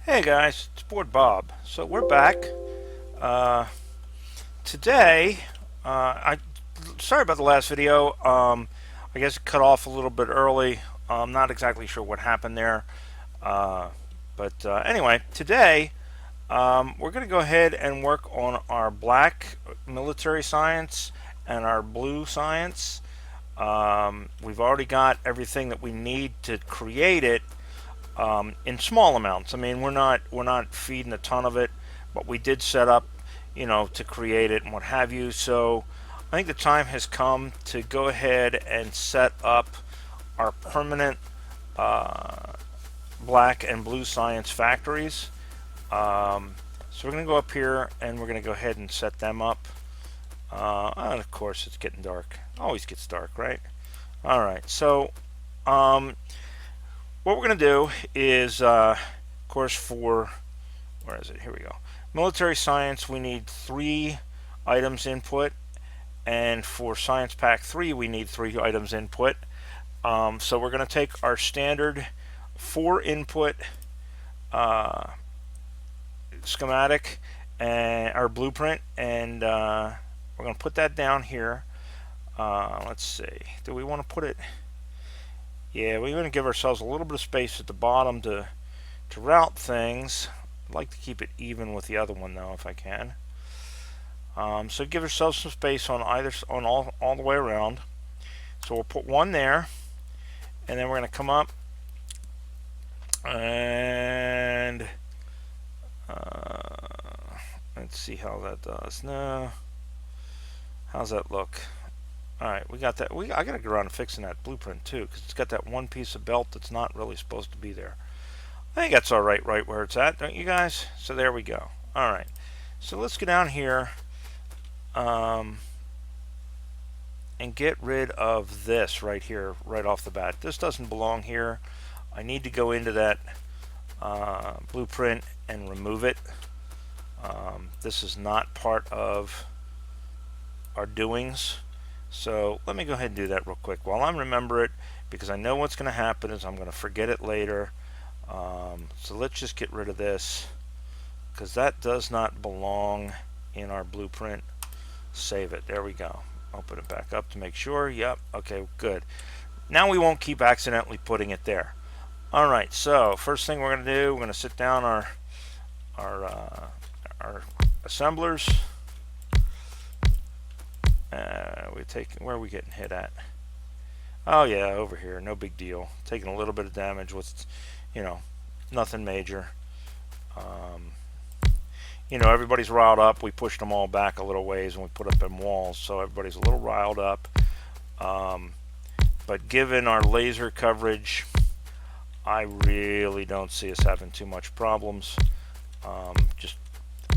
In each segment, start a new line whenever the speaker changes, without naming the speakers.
Hey guys, it's Board Bob. So we're back. Uh, Today, I sorry about the last video. I guess it cut off a little bit early. I'm not exactly sure what happened there. Uh, but anyway, today we're going to go ahead and work on our black military science and our blue science. We've already got everything that we need to create it in small amounts. I mean, we're not feeding a ton of it, but we did set up, to create it and what have you. So I think the time has come to go ahead and set up our permanent uh, black and blue science factories. So we're going to go up here and we're going to go ahead and set them up. And of course, it's getting dark. Always gets dark, right? All right. So what we're going to do is, of course, where is it? Here we go. Military science, we need 3 items input, and for science pack 3, we need 3 items input. So we're going to take our standard 4 input schematic and our blueprint, and we're going to put that down here. Let's see. Do we want to put it? Yeah, we're going to give ourselves a little bit of space at the bottom to route things. I'd like to keep it even with the other one though, if I can. So give ourselves some space on all the way around. So we'll put one there, and then we're going to come up and let's see how that does. No, how's that look? All right, we got that. I got to go around and fixing that blueprint too, because it's got that one piece of belt that's not really supposed to be there. I think that's all right where it's at, don't you guys? So there we go. All right. So let's go down here and get rid of this right here, right off the bat. This doesn't belong here. I need to go into that blueprint and remove it. This is not part of our doings. So let me go ahead and do that real quick while I remember it, because I know what's going to happen is I'm going to forget it later. So let's just get rid of this, because that does not belong in our blueprint. Save it. There we go. Open it back up to make sure. Yep. Okay, good. Now we won't keep accidentally putting it there. All right, so first thing we're going to do, we're going to sit down our assemblers. Where are we getting hit at? Oh yeah, over here. No big deal. Taking a little bit of damage with, nothing major. Everybody's riled up. We pushed them all back a little ways and we put up them walls, so everybody's a little riled up. But given our laser coverage, I really don't see us having too much problems. Just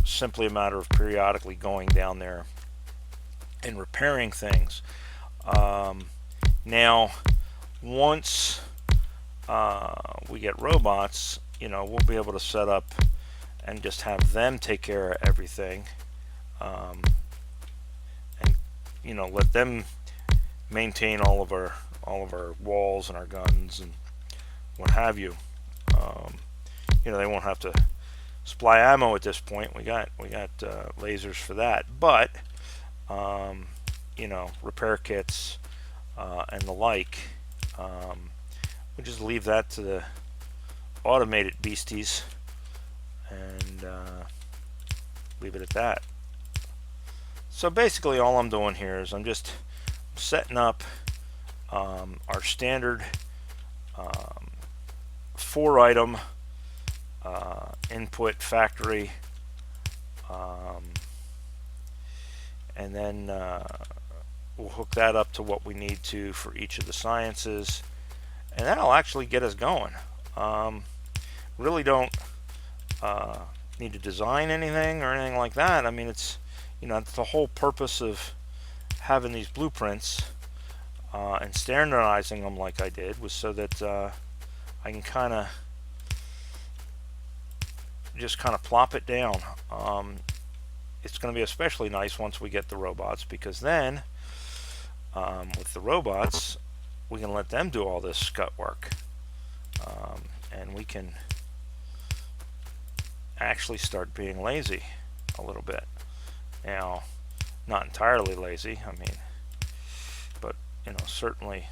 simply a matter of periodically going down there and repairing things. Now, once we get robots, we'll be able to set up and just have them take care of everything, and let them maintain all of our walls and our guns and what have you. They won't have to supply ammo at this point. We got lasers for that, but repair kits and the like. We'll just leave that to the automated beasties and leave it at that. So basically all I'm doing here is I'm just setting up our standard 4 item input factory, and then we'll hook that up to what we need to for each of the sciences, and that'll actually get us going. Really don't need to design anything or anything like that. I mean, it's it's the whole purpose of having these blueprints and standardizing them like I did was so that I can just kind of plop it down. It's going to be especially nice once we get the robots, because then with the robots we can let them do all this scut work, and we can actually start being lazy a little bit. Now, not entirely lazy, I mean, but certainly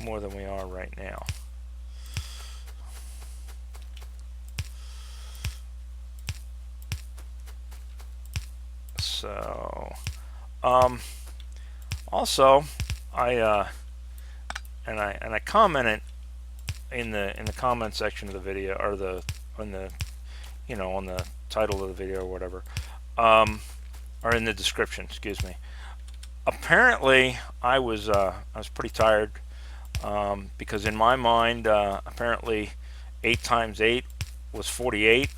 more than we are right now. So, also, I commented in the comment section of the video, or on the on the title of the video or whatever, or in the description. Excuse me. Apparently, I was pretty tired because in my mind, apparently, 8 times 8 was 48.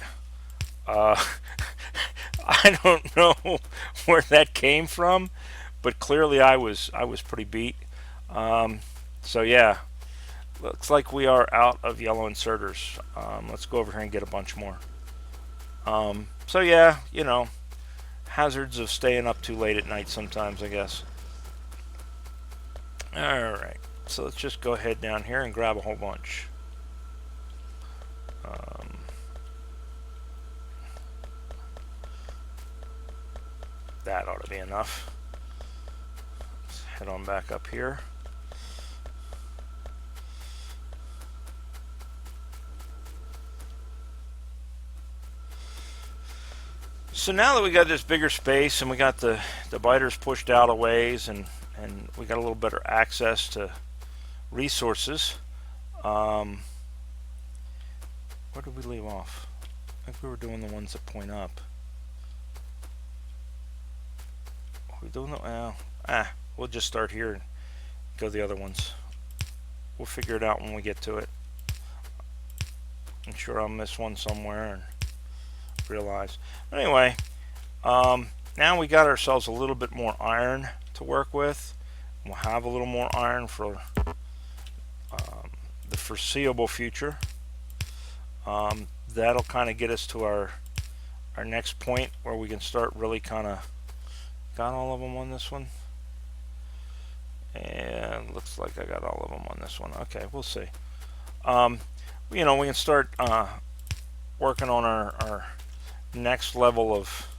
I don't know where that came from, but clearly I was pretty beat. So yeah, looks like we are out of yellow inserters. Let's go over here and get a bunch more. So yeah, hazards of staying up too late at night sometimes, I guess. All right, so let's just go ahead down here and grab a whole bunch. That ought to be enough. Let's head on back up here. So now that we got this bigger space and we got the biters pushed out a ways and we got a little better access to resources, where did we leave off? I think we were doing the ones that point up. Are we doing the, we'll just start here and go the other ones. We'll figure it out when we get to it. I'm sure I'll miss one somewhere and realize. But anyway, now we got ourselves a little bit more iron to work with. We'll have a little more iron for the foreseeable future. That'll kind of get us to our next point where we can start really kind of got all of them on this one, and looks like I got all of them on this one. Okay, we'll see. We can start working on our next level of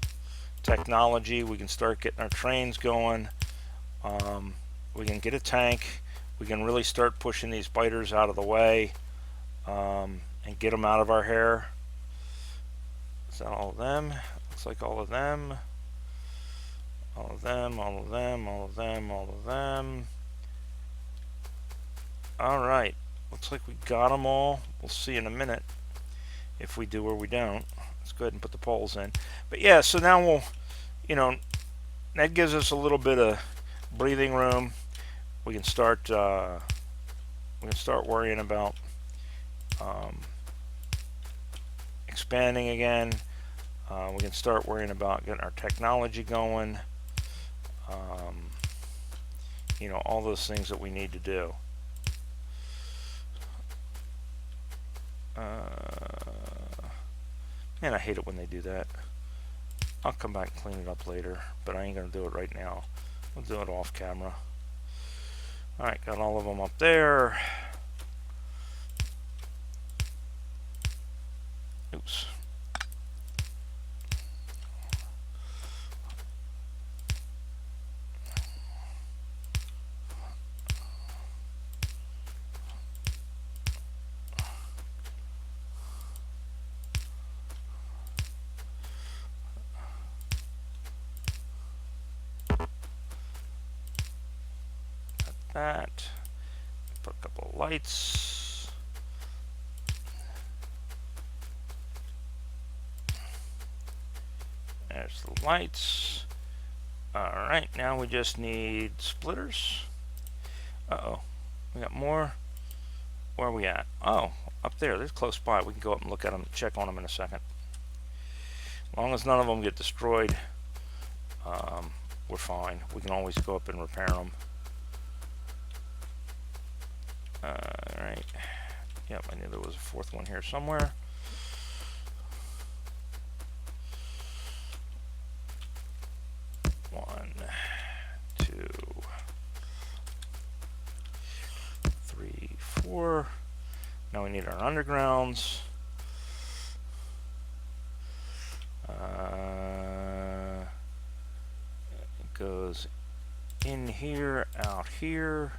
technology. We can start getting our trains going. We can get a tank. We can really start pushing these biters out of the way and get them out of our hair. Is that all of them? Looks like all of them. All of them, all of them, all of them, all of them. Alright, looks like we got them all. We'll see in a minute if we do or we don't. Let's go ahead and put the poles in. But yeah, so now we'll, that gives us a little bit of breathing room. We can start worrying about expanding again. We can start worrying about getting our technology going. All those things that we need to do. Man, I hate it when they do that. I'll come back and clean it up later, but I ain't gonna do it right now. We'll do it off camera. Alright, got all of them up there. Oops. That. Put a couple of lights. There's the lights. Alright, now we just need splitters. Uh-oh. We got more. Where are we at? Oh, up there. They're close by. We can go up and look at them, check on them in a second. As long as none of them get destroyed, we're fine. We can always go up and repair them. Alright. Yep, I knew there was a fourth one here somewhere. One, two, three, four, Now we need our undergrounds. It goes in here, out here,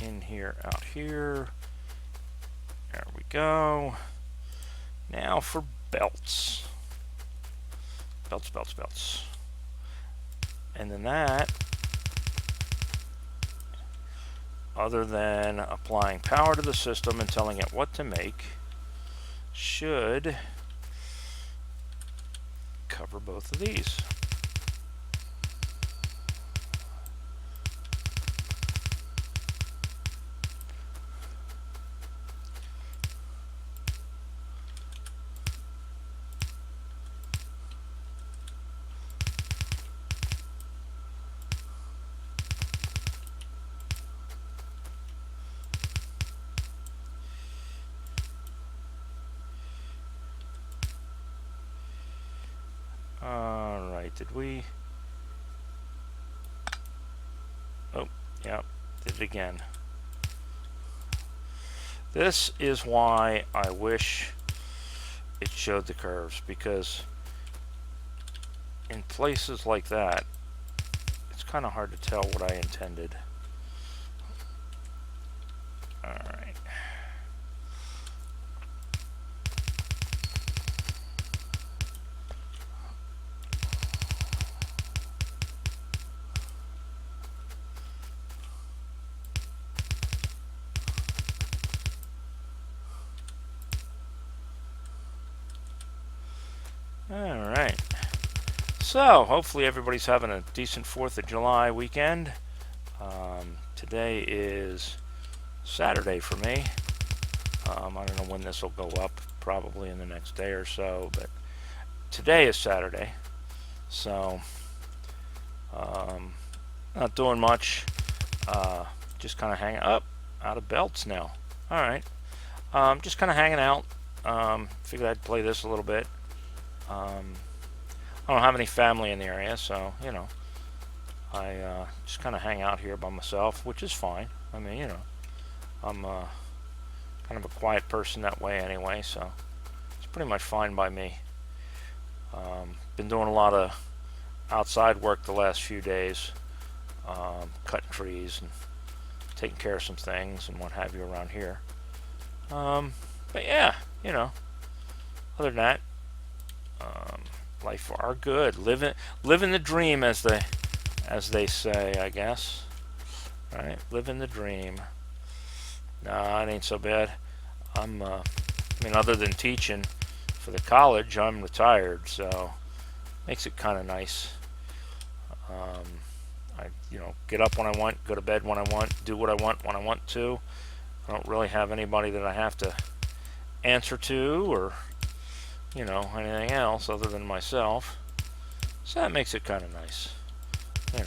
in here, out here. There we go. Now for belts. Belts, belts, belts. And then that, other than applying power to the system and telling it what to make, should cover both of these. Alright, did we... Oh, yeah, did it again. This is why I wish it showed the curves, because in places like that, it's kind of hard to tell what I intended. Alright. Alright. So, hopefully everybody's having a decent 4th of July weekend. Today is Saturday for me. I don't know when this will go up, probably in the next day or so, but today is Saturday. So, not doing much. Just kind of hanging up, out of belts now. Alright. Just kind of hanging out. Figured I'd play this a little bit. I don't have any family in the area, so, you know, I just kind of hang out here by myself, which is fine. I mean, you know, I'm kind of a quiet person that way anyway, so it's pretty much fine by me. Been doing a lot of outside work the last few days, cutting trees and taking care of some things and what have you around here. But yeah, you know, other than that, life are good. Living the dream, as they say, I guess. Right? Living the dream. Nah, it ain't so bad. I mean, other than teaching for the college, I'm retired, so makes it kind of nice. I, you know, get up when I want, go to bed when I want, do what I want when I want to. I don't really have anybody that I have to answer to, or, you know, anything else other than myself. So that makes it kind of nice, you know.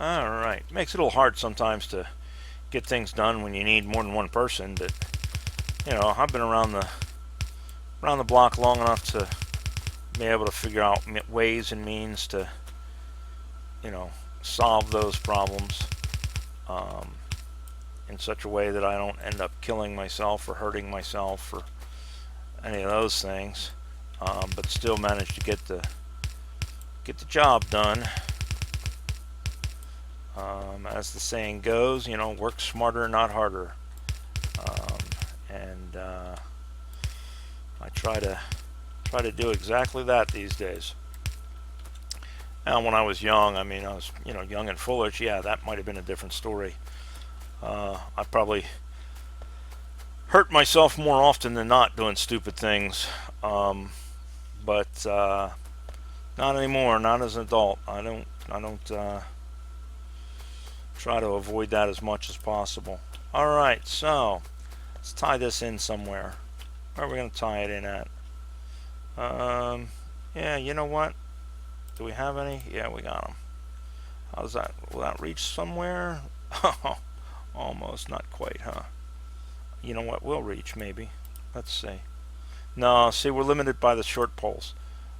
Alright, makes it a little hard sometimes to get things done when you need more than one person, but, you know, I've been around the block long enough to be able to figure out ways and means to, you know, solve those problems in such a way that I don't end up killing myself or hurting myself or any of those things, but still manage to get the job done. As the saying goes, you know, work smarter, not harder. And I try to do exactly that these days. Now, when I was young, I mean, I was, you know, young and foolish. Yeah, that might have been a different story. I probably hurt myself more often than not doing stupid things. But not anymore. Not as an adult. I don't try to avoid that as much as possible. Alright, so let's tie this in somewhere. Where are we going to tie it in at? Yeah, you know what? Do we have any? Yeah, we got them. How's that? Will that reach somewhere? Almost, not quite, huh? You know what? We'll reach, maybe. Let's see. No, see, we're limited by the short poles.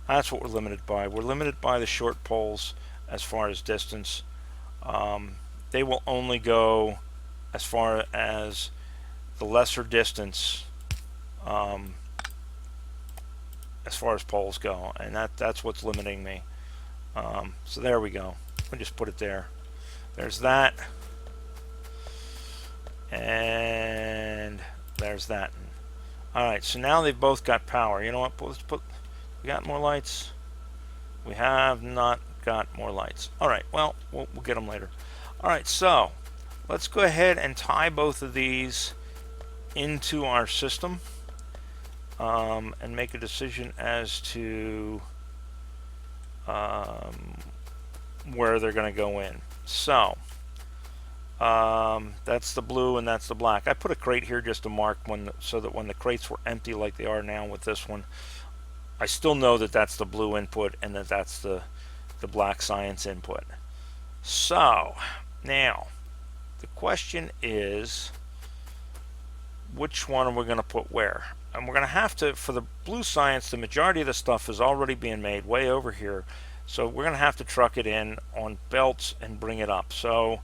That's what we're limited by. We're limited by the short poles as far as distance. They will only go as far as the lesser distance as far as poles go, and that's what's limiting me. So there we go. We'll just put it there. There's that, and there's that. All right, so now they've both got power. You know what? Let's put. We got more lights. We have not got more lights. All right. Well, we'll get them later. All right. So let's go ahead and tie both of these into our system and make a decision as to where they're going to go in. So that's the blue and that's the black. I put a crate here just to mark so that when the crates were empty like they are now with this one, I still know that that's the blue input and that that's the black science input. So now the question is, which one are we going to put where? And we're going to have to, for the blue science, the majority of the stuff is already being made way over here. So we're going to have to truck it in on belts and bring it up. So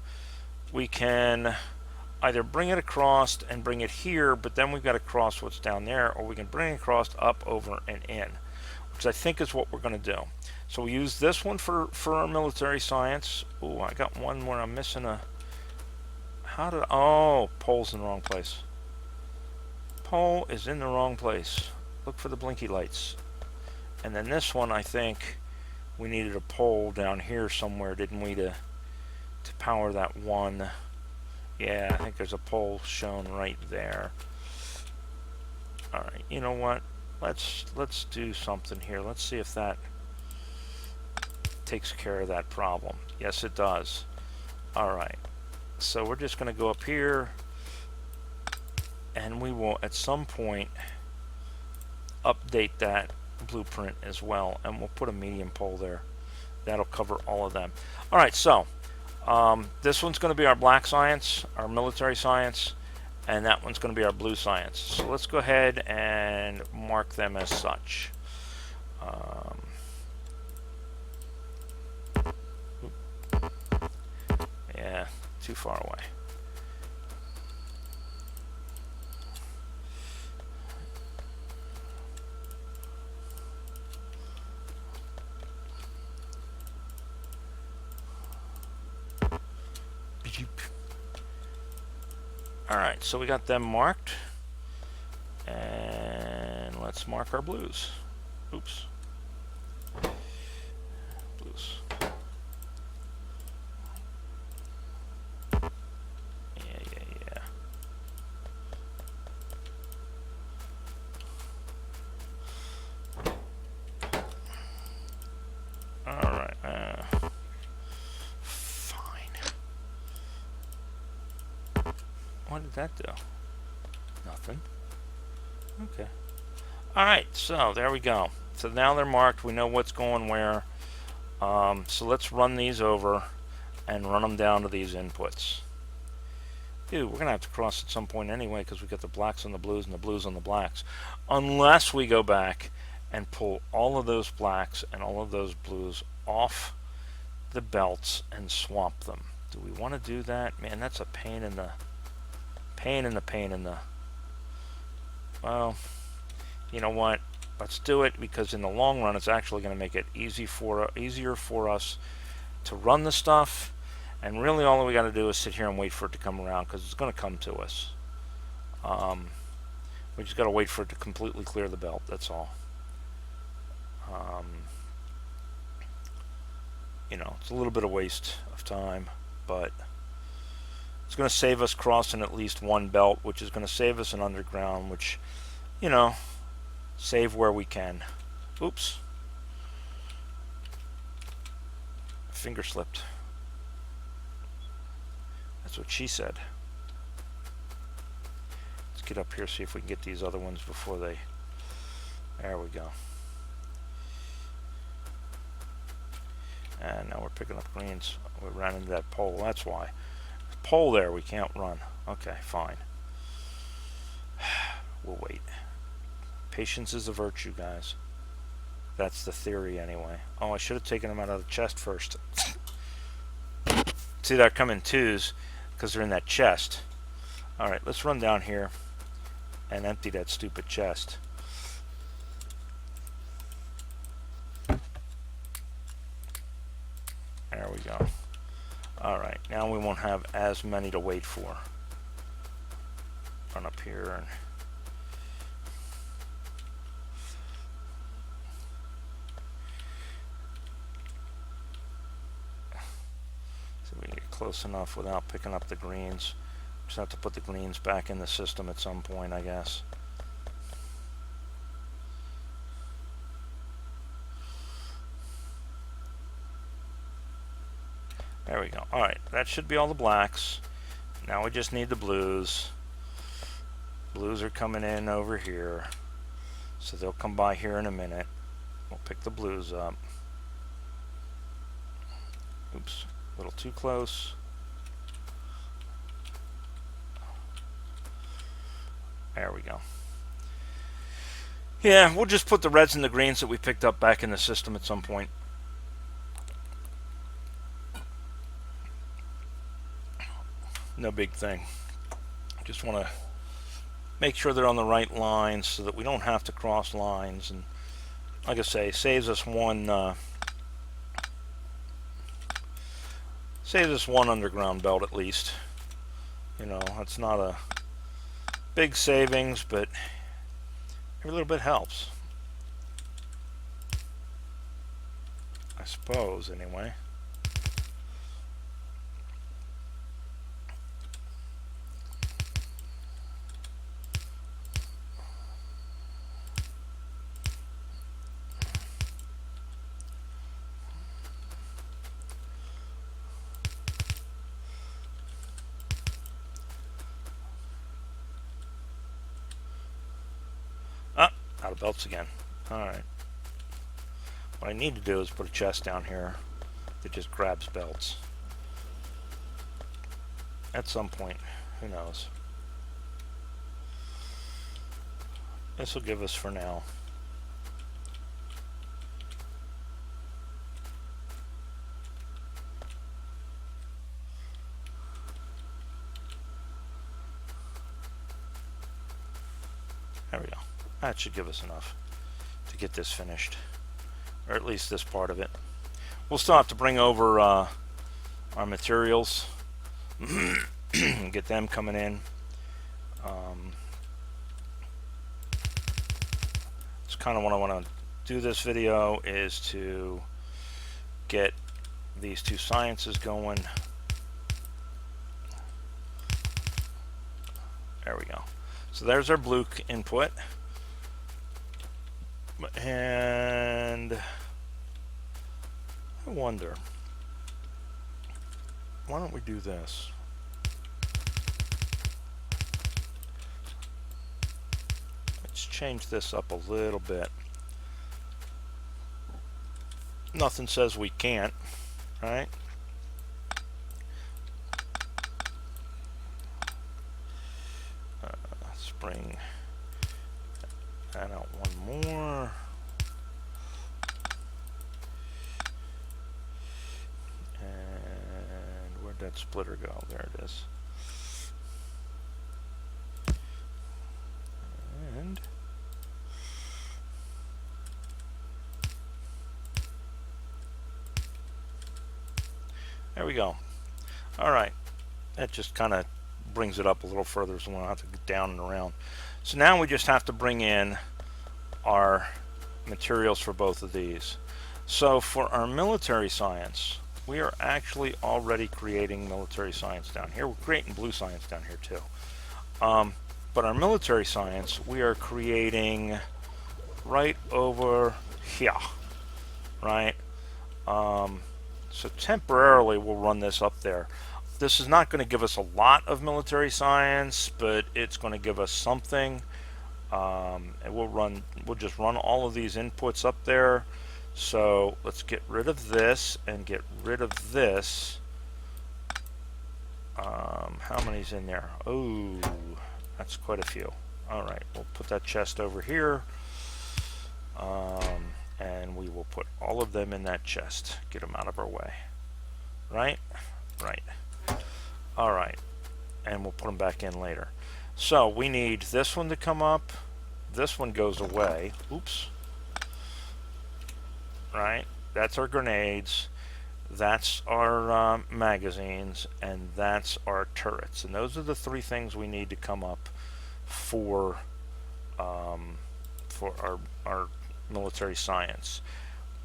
we can either bring it across and bring it here, but then we've got to cross what's down there, or we can bring it across, up, over, and in, which I think is what we're going to do. So we use this one for our military science. Oh, I got one where I'm missing a... Oh, pole's in the wrong place. Pole is in the wrong place. Look for the blinky lights. And then this one, I think we needed a pole down here somewhere, didn't we, to power that one. Yeah, I think there's a pole shown right there. All right, you know what? Let's do something here. Let's see if that takes care of that problem. Yes, it does. All right. So we're just going to go up here, and we will at some point update that blueprint as well, and we'll put a medium pole there. That'll cover all of them. All right, so this one's going to be our black science, our military science, and that one's going to be our blue science. So let's go ahead and mark them as such. Yeah, too far away. Alright, so we got them marked. And let's mark our blues. Oops. Blues. Yeah. Alright, what did that do? Nothing. Okay. Alright, so there we go. So now they're marked. We know what's going where. So let's run these over and run them down to these inputs. Dude, we're going to have to cross at some point anyway because we've got the blacks on the blues and the blues on the blacks. Unless we go back and pull all of those blacks and all of those blues off the belts and swap them. Do we want to do that? Man, that's a pain in the... Well, you know what? Let's do it, because in the long run, it's actually going to make it easier for us to run the stuff. And really, all we got to do is sit here and wait for it to come around, because it's going to come to us. We just got to wait for it to completely clear the belt. That's all. You know, it's a little bit of waste of time, but it's going to save us crossing at least one belt, which is going to save us an underground, which, you know, save where we can. Oops. Finger slipped. That's what she said. Let's get up here, see if we can get these other ones before they... There we go. And now we're picking up greens. We ran into that pole, that's why. pole there we can't run. Okay, fine. We'll wait. Patience is a virtue, guys. That's the theory anyway. Oh, I should have taken them out of the chest first. See, they're coming twos because they're in that chest. Alright, let's run down here and empty that stupid chest. There we go. Alright, now we won't have as many to wait for. Run up here and see if we can get close enough without picking up the greens. Just have to put the greens back in the system at some point, I guess. There we go. Alright, that should be all the blacks. Now we just need the blues. Blues are coming in over here. So they'll come by here in a minute. We'll pick the blues up. Oops, a little too close. There we go. Yeah, we'll just put the reds and the greens that we picked up back in the system at some point. No big thing. Just want to make sure they're on the right lines so that we don't have to cross lines. And like I say, saves us one underground belt at least. You know, that's not a big savings, but every little bit helps, I suppose, anyway. Out of belts again. Alright. What I need to do is put a chest down here that just grabs belts. At some point. Who knows? This will give us for now. There we go. That should give us enough to get this finished, or at least this part of it. We'll still have to bring over our materials, get them coming in. It's kind of what I want to do this video, is to get these two sciences going. There we go. So there's our blue input. And I wonder, why don't we do this? Let's change this up a little bit. Nothing says we can't, right? Let's bring that out one more. And where'd that splitter go? There it is. And there we go. Alright. That just kind of brings it up a little further, so we don't have to get down and around. So now we just have to bring in our materials for both of these. So for our military science, we are actually already creating military science down here. We're creating blue science down here too. But our military science, we are creating right over here, right? So temporarily we'll run this up there. This is not going to give us a lot of military science, but it's going to give us something. And we'll just run all of these inputs up there. So let's get rid of this and get rid of this. How many's in there? Oh, that's quite a few. All right, we'll put that chest over here, and we will put all of them in that chest. Get them out of our way. Right? Right. All right, and we'll put them back in later. So we need this one to come up. This one goes away. Oops. Right? That's our grenades. That's our magazines, and that's our turrets. And those are the three things we need to come up for our military science.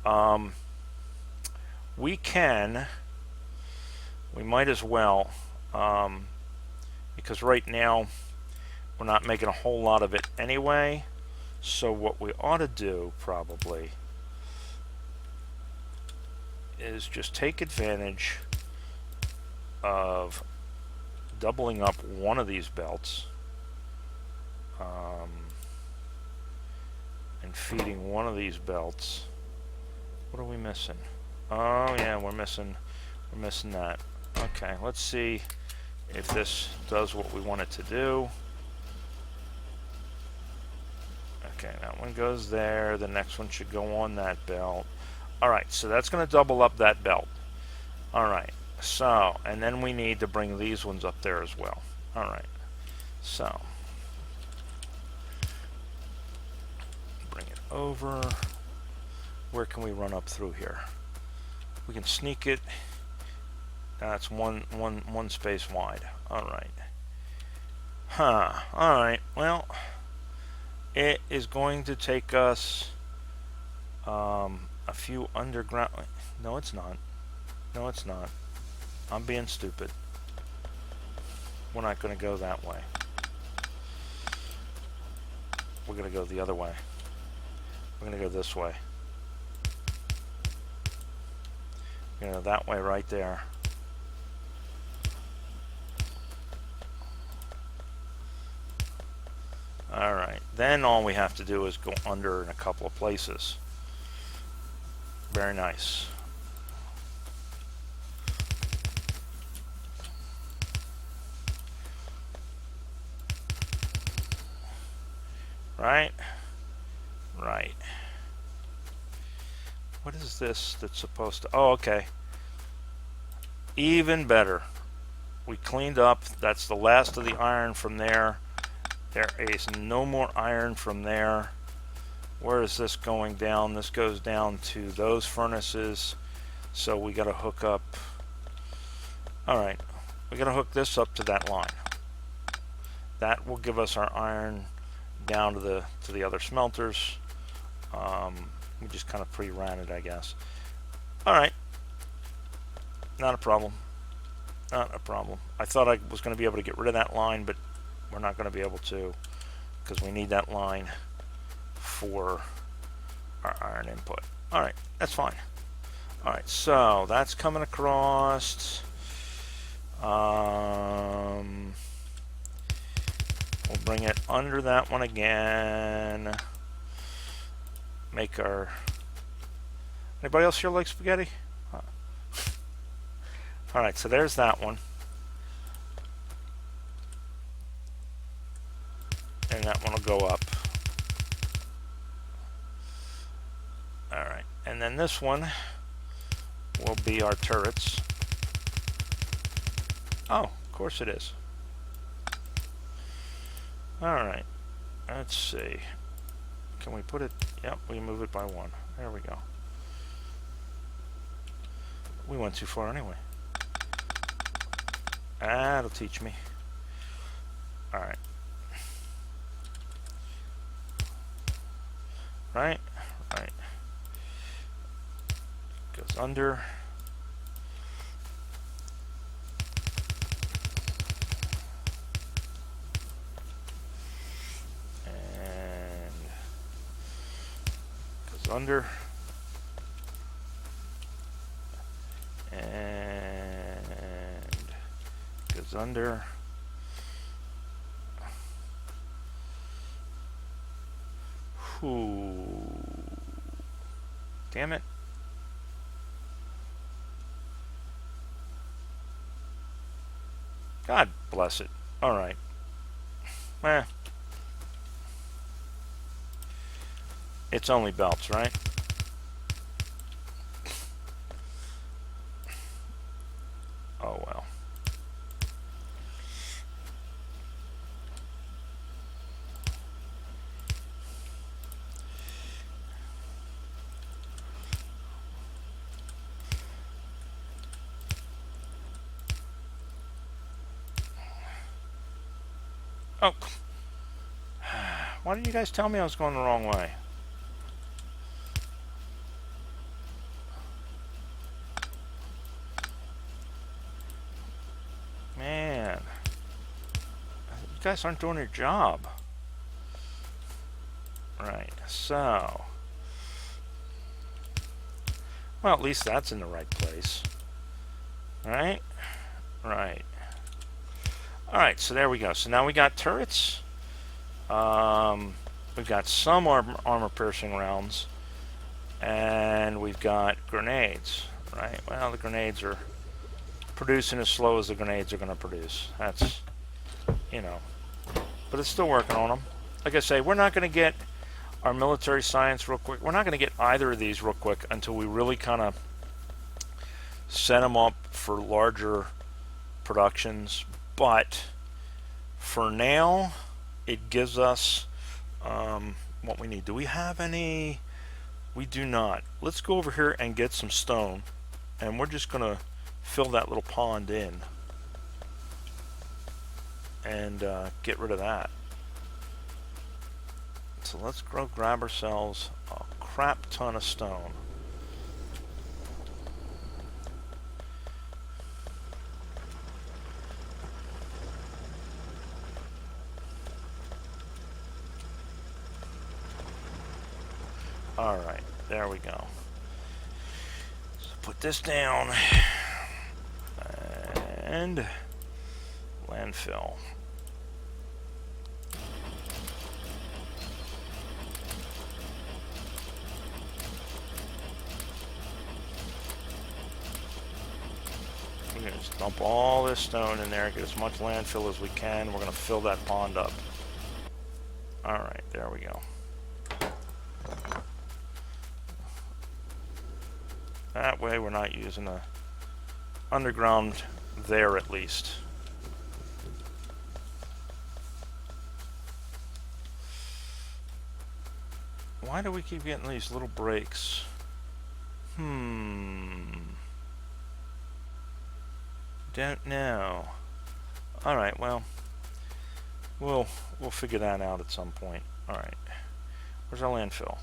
We might as well, because right now we're not making a whole lot of it anyway. So what we ought to do probably is just take advantage of doubling up one of these belts and feeding one of these belts. What are we missing? Oh yeah, we're missing that. Okay, let's see if this does what we want it to do. Okay, that one goes there. The next one should go on that belt. Alright, so that's going to double up that belt. Alright, so, and then we need to bring these ones up there as well. Alright, so, bring it over. Where can we run up through here? We can sneak it. That's one space wide. Alright. Huh, alright, well, it is going to take us a few underground. No, it's not. No, it's not. I'm being stupid. We're not going to go that way. We're going to go the other way. We're going to go this way. We're going to go that way right there. Alright, then all we have to do is go under in a couple of places. Very nice. Right? Right. What is this that's supposed to... Oh, okay. Even better. We cleaned up. That's the last of the iron from there. There is no more iron from there. Where is this going down? This goes down to those furnaces. So we got to hook up. Alright. We got to hook this up to that line. That will give us our iron down to the other smelters. We just kind of pre-ran it, I guess. Alright. Not a problem. Not a problem. I thought I was going to be able to get rid of that line, but we're not going to be able to, because we need that line for our iron input. Alright, that's fine. Alright, so that's coming across. We'll bring it under that one again. Make our... Anybody else here like spaghetti? Alright, so there's that one. And that one will go up. Alright, and then this one will be our turrets. Oh, of course it is. Alright, let's see. Can we put it? Yep, we move it by one. There we go. We went too far anyway. That'll teach me. Alright. Right? Right. Goes under. And goes under. And goes under. Ooh. Damn it. God bless it. All right. Eh, it's only belts, right? Oh well. Oh, why didn't you guys tell me I was going the wrong way? Man, you guys aren't doing your job. Right, so... Well, at least that's in the right place. Right? Right. Alright, so there we go. So now we got turrets. We've got some armor-piercing rounds. And we've got grenades. Right? Well, the grenades are producing as slow as the grenades are going to produce. That's, you know. But it's still working on them. Like I say, we're not going to get our military science real quick. We're not going to get either of these real quick until we really kind of set them up for larger productions. But for now, it gives us what we need. Do we have any? We do not. Let's go over here and get some stone, and we're just going to fill that little pond in and get rid of that. So let's go grab ourselves a crap ton of stone. Alright, there we go. So put this down. And landfill. We're going to just dump all this stone in there, get as much landfill as we can. We're going to fill that pond up. Alright, there we go. That way we're not using a underground there at least. Why do we keep getting these little breaks? Don't know. Alright, well, we'll figure that out at some point. Alright. Where's our landfill?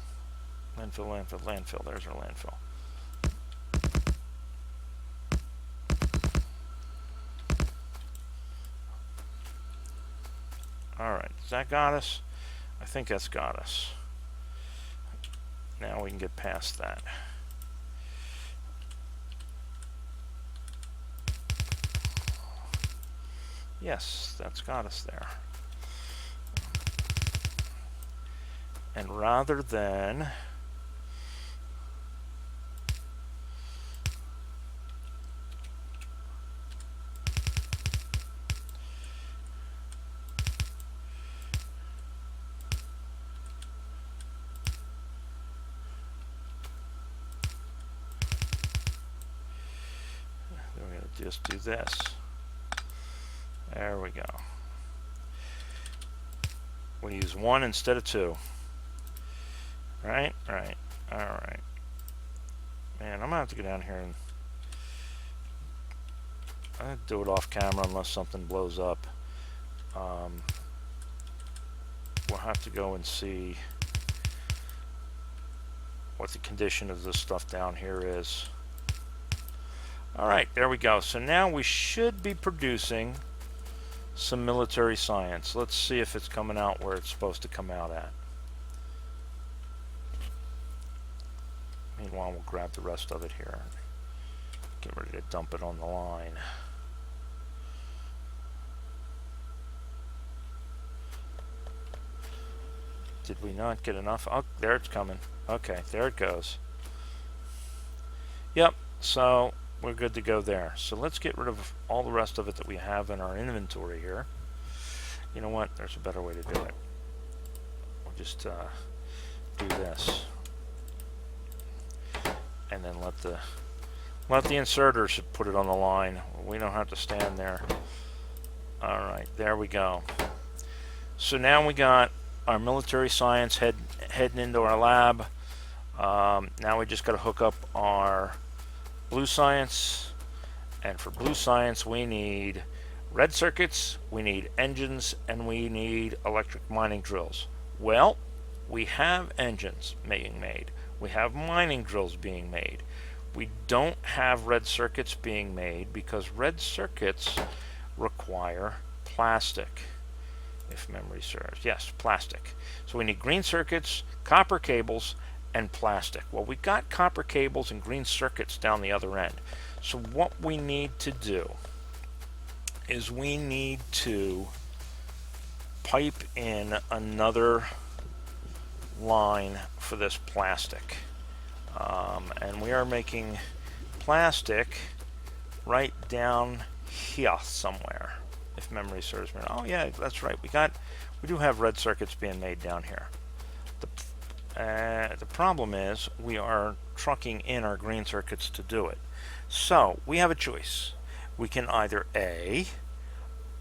Landfill. There's our landfill. Alright, does that got us? I think that's got us. Now we can get past that. Yes, that's got us there. And rather than just do this. There we go. We use one instead of two. Right? Right. Alright. Man, I'm gonna have to go down here and I'll do it off camera unless something blows up. We'll have to go and see what the condition of this stuff down here is. Alright, there we go. So now we should be producing some military science. Let's see if it's coming out where it's supposed to come out at. Meanwhile, we'll grab the rest of it here. Get ready to dump it on the line. Did we not get enough? Oh, there it's coming. Okay, there it goes. Yep, so we're good to go there. So let's get rid of all the rest of it that we have in our inventory here. You know what? There's a better way to do it. We'll just do this, and then let the inserters put it on the line. We don't have to stand there. All right, there we go. So now we got our military science heading into our lab. Now we just got to hook up our blue science, and for blue science we need red circuits, we need engines, and we need electric mining drills. Well, we have engines being made. We have mining drills being made. We don't have red circuits being made because red circuits require plastic, if memory serves. Yes, plastic. So we need green circuits, copper cables, and plastic. Well, we got copper cables and green circuits down the other end. So what we need to do is we need to pipe in another line for this plastic. And we are making plastic right down here somewhere, if memory serves me. Oh yeah, that's right. We do have red circuits being made down here. The problem is we are trucking in our green circuits to do it. So we have a choice. We can either A,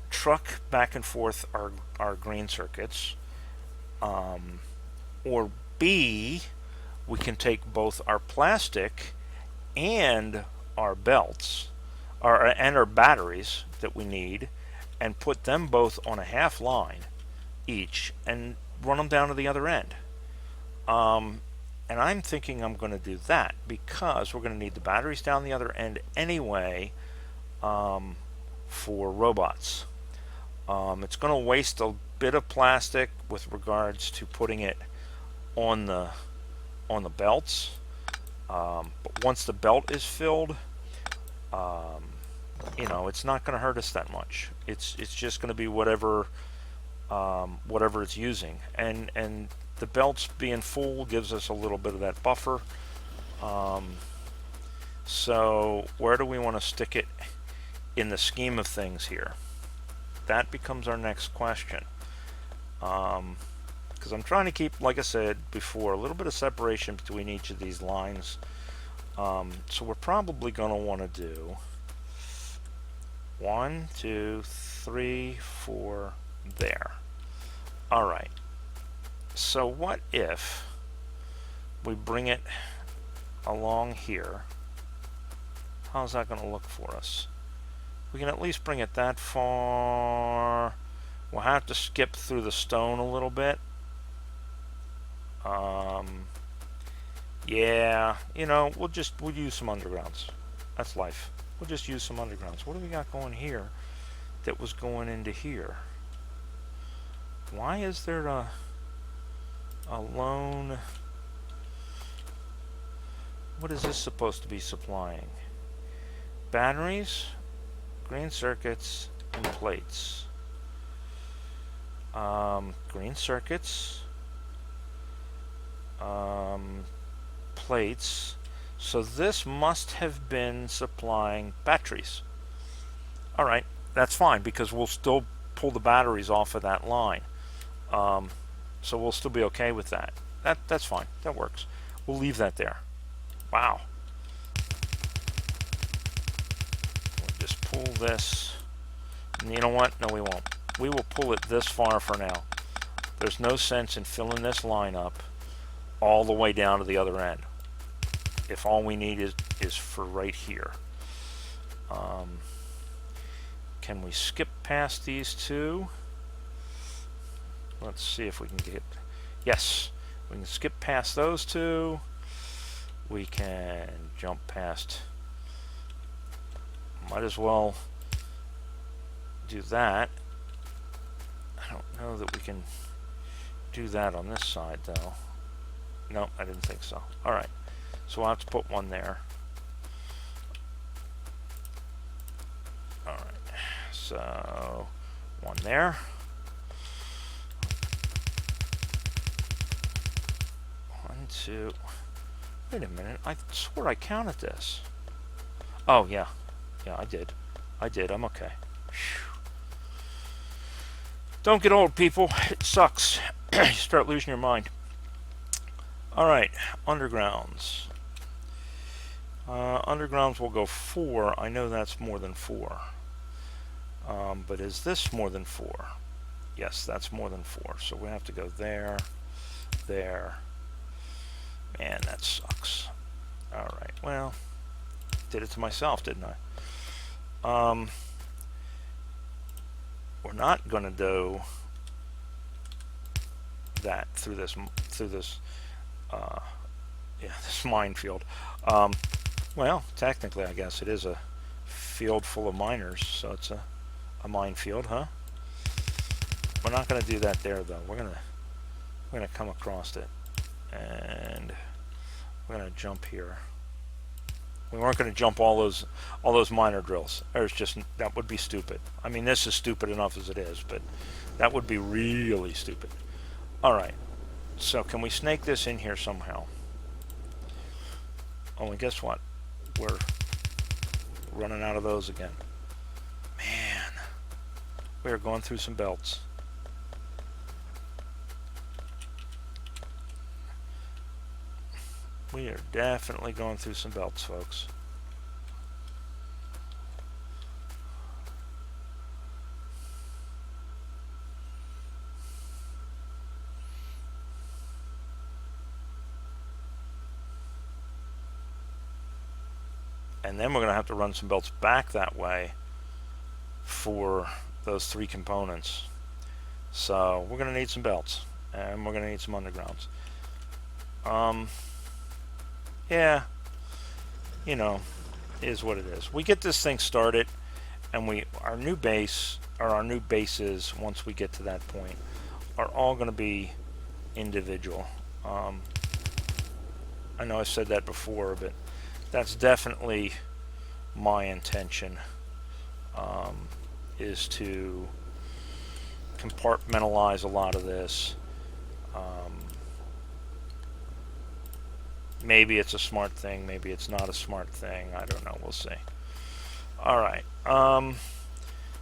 truck back and forth our green circuits, or B, we can take both our plastic and our belts, and our batteries that we need, and put them both on a half line each and run them down to the other end. And I'm thinking I'm going to do that because we're going to need the batteries down the other end anyway, for robots. It's going to waste a bit of plastic with regards to putting it on the belts, but once the belt is filled, you know, it's not going to hurt us that much. It's just going to be whatever it's using, and the belts being full gives us a little bit of that buffer. So where do we want to stick it in the scheme of things here? That becomes our next question. Because I'm trying to keep, like I said before, a little bit of separation between each of these lines. So we're probably going to want to do 1, 2, 3, 4 there. All right. So what if we bring it along here? How's that going to look for us? We can at least bring it that far. We'll have to skip through the stone a little bit. Yeah, you know, we'll use some undergrounds. That's life. We'll just use some undergrounds. What do we got going here that was going into here? Why is there a lone... What is this supposed to be supplying? Batteries, green circuits, and plates. Green circuits, plates. So this must have been supplying batteries. Alright, that's fine because we'll still pull the batteries off of that line. So we'll still be okay with that. That's fine. That works. We'll leave that there. Wow. We'll just pull this. And you know what? No, we won't. We will pull it this far for now. There's no sense in filling this line up all the way down to the other end if all we need is for right here. Can we skip past these two? Let's see if we can get... Yes, we can skip past those two. We can jump past... Might as well do that. I don't know that we can do that on this side, though. No, I didn't think so. Alright, so we'll have to put one there. Alright, so one there. One, two. Wait a minute, I swore I counted this. Oh, yeah. Yeah, I did. I'm okay. Don't get old, people. It sucks. You start losing your mind. Alright, undergrounds. Undergrounds will go 4. I know that's more than 4. But is this more than 4? Yes, that's more than 4. So we have to go there, there. Man, that sucks. Alright, well, did it to myself, didn't I? We're not going to do that through this this minefield. Well, technically, I guess it is a field full of miners, so it's a minefield, huh? We're not going to do that there, though. We're gonna come across it, and we're gonna jump here. We weren't going to jump all those miner drills. There's just, that would be stupid. I mean, this is stupid enough as it is, but that would be really stupid. All right. So can we snake this in here somehow? Oh, and guess what? We're running out of those again. Man, we're going through some belts. We are definitely going through some belts, folks. And then we're going to have to run some belts back that way for those 3 components. So we're going to need some belts, and we're going to need some undergrounds. Yeah, you know, is what it is. We get this thing started, and our new bases, once we get to that point, are all going to be individual. I know I said that before, but that's definitely my intention, is to compartmentalize a lot of this. Maybe it's a smart thing, maybe it's not a smart thing, I don't know, we'll see. Alright,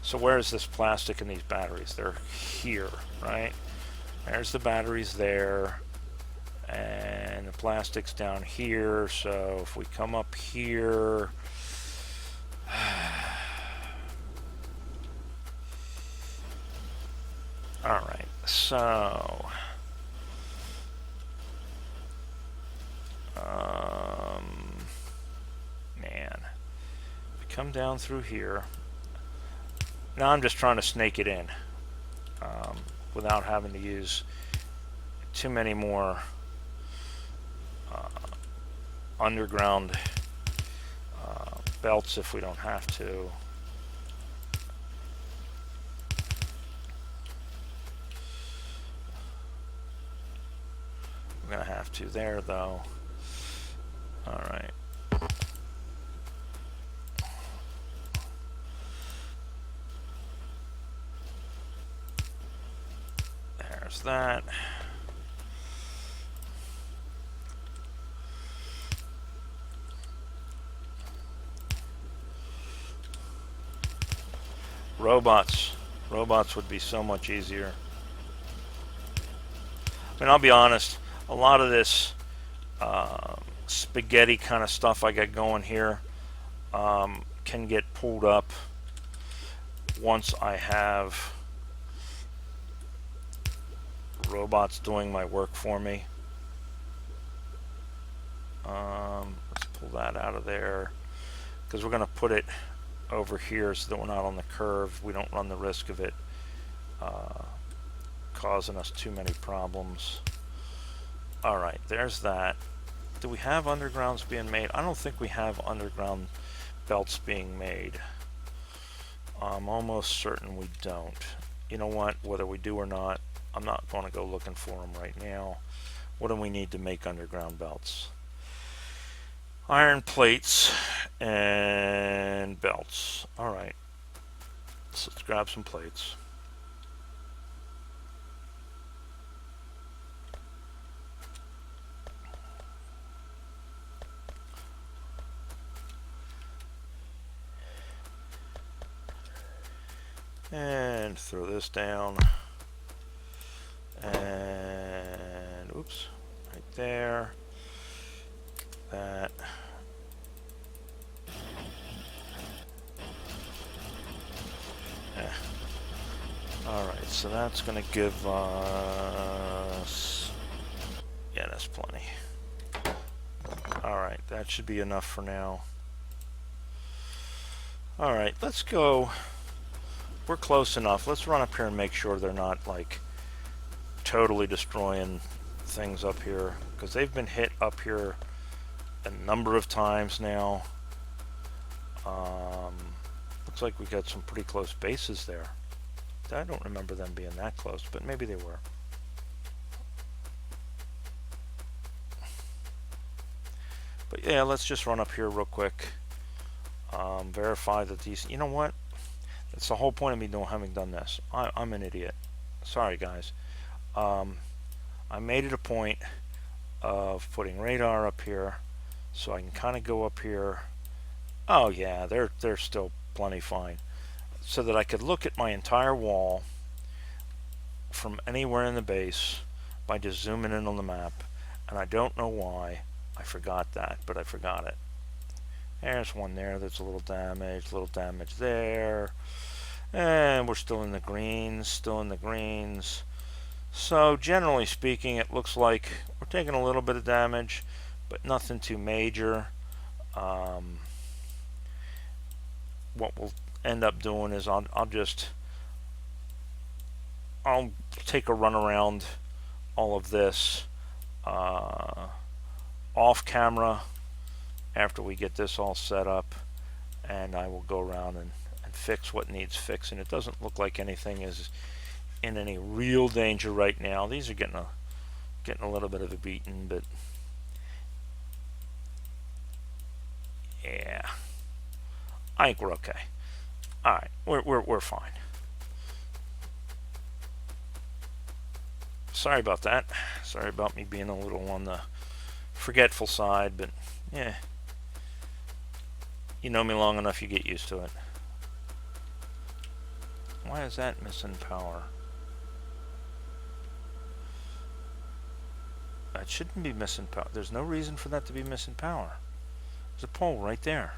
so where is this plastic and these batteries? They're here, right? There's the batteries there, and the plastic's down here, so if we come up here, alright, so man, if we come down through here, now I'm just trying to snake it in, without having to use too many more underground belts if we don't have to. We're gonna have to there, though. All right. There's that. Robots would be so much easier. I mean, I'll be honest, a lot of this spaghetti kind of stuff I got going here can get pulled up once I have robots doing my work for me. Let's pull that out of there, because we're going to put it over here so that we're not on the curve. We don't run the risk of it causing us too many problems. Alright, there's that. Do we have undergrounds being made? I don't think we have underground belts being made. I'm almost certain we don't. You know what? Whether we do or not, I'm not going to go looking for them right now. What do we need to make underground belts? Iron plates and belts. Alright. So let's grab some plates. And throw this down. And oops, right there. That. Alright, so that's going to give us... Yeah, that's plenty. Alright, that should be enough for now. Alright, let's go. We're close enough. Let's run up here and make sure they're not, like, totally destroying things up here. Because they've been hit up here a number of times now. Looks like we got some pretty close bases there. I don't remember them being that close, but maybe they were. But yeah, let's just run up here real quick. Verify that these... You know what? That's the whole point of me having done this. I'm an idiot. Sorry, guys. I made it a point of putting radar up here so I can kind of go up here. Oh yeah, they're still plenty fine. So that I could look at my entire wall from anywhere in the base by just zooming in on the map. And I don't know why I forgot that, but I forgot it. There's one there that's a little damage there. And we're still in the greens, So generally speaking, it looks like we're taking a little bit of damage, but nothing too major. What we'll end up doing is I'll take a run around all of this off camera after we get this all set up, and I will go around and fix what needs fixing. It doesn't look like anything is in any real danger right now. These are getting a little bit of a beating, but yeah, I think we're okay. All right, we're fine. Sorry about that. Sorry about me being a little on the forgetful side, but yeah, you know me long enough, you get used to it. Why is that missing power? That shouldn't be missing power. There's no reason for that to be missing power. There's a pole right there.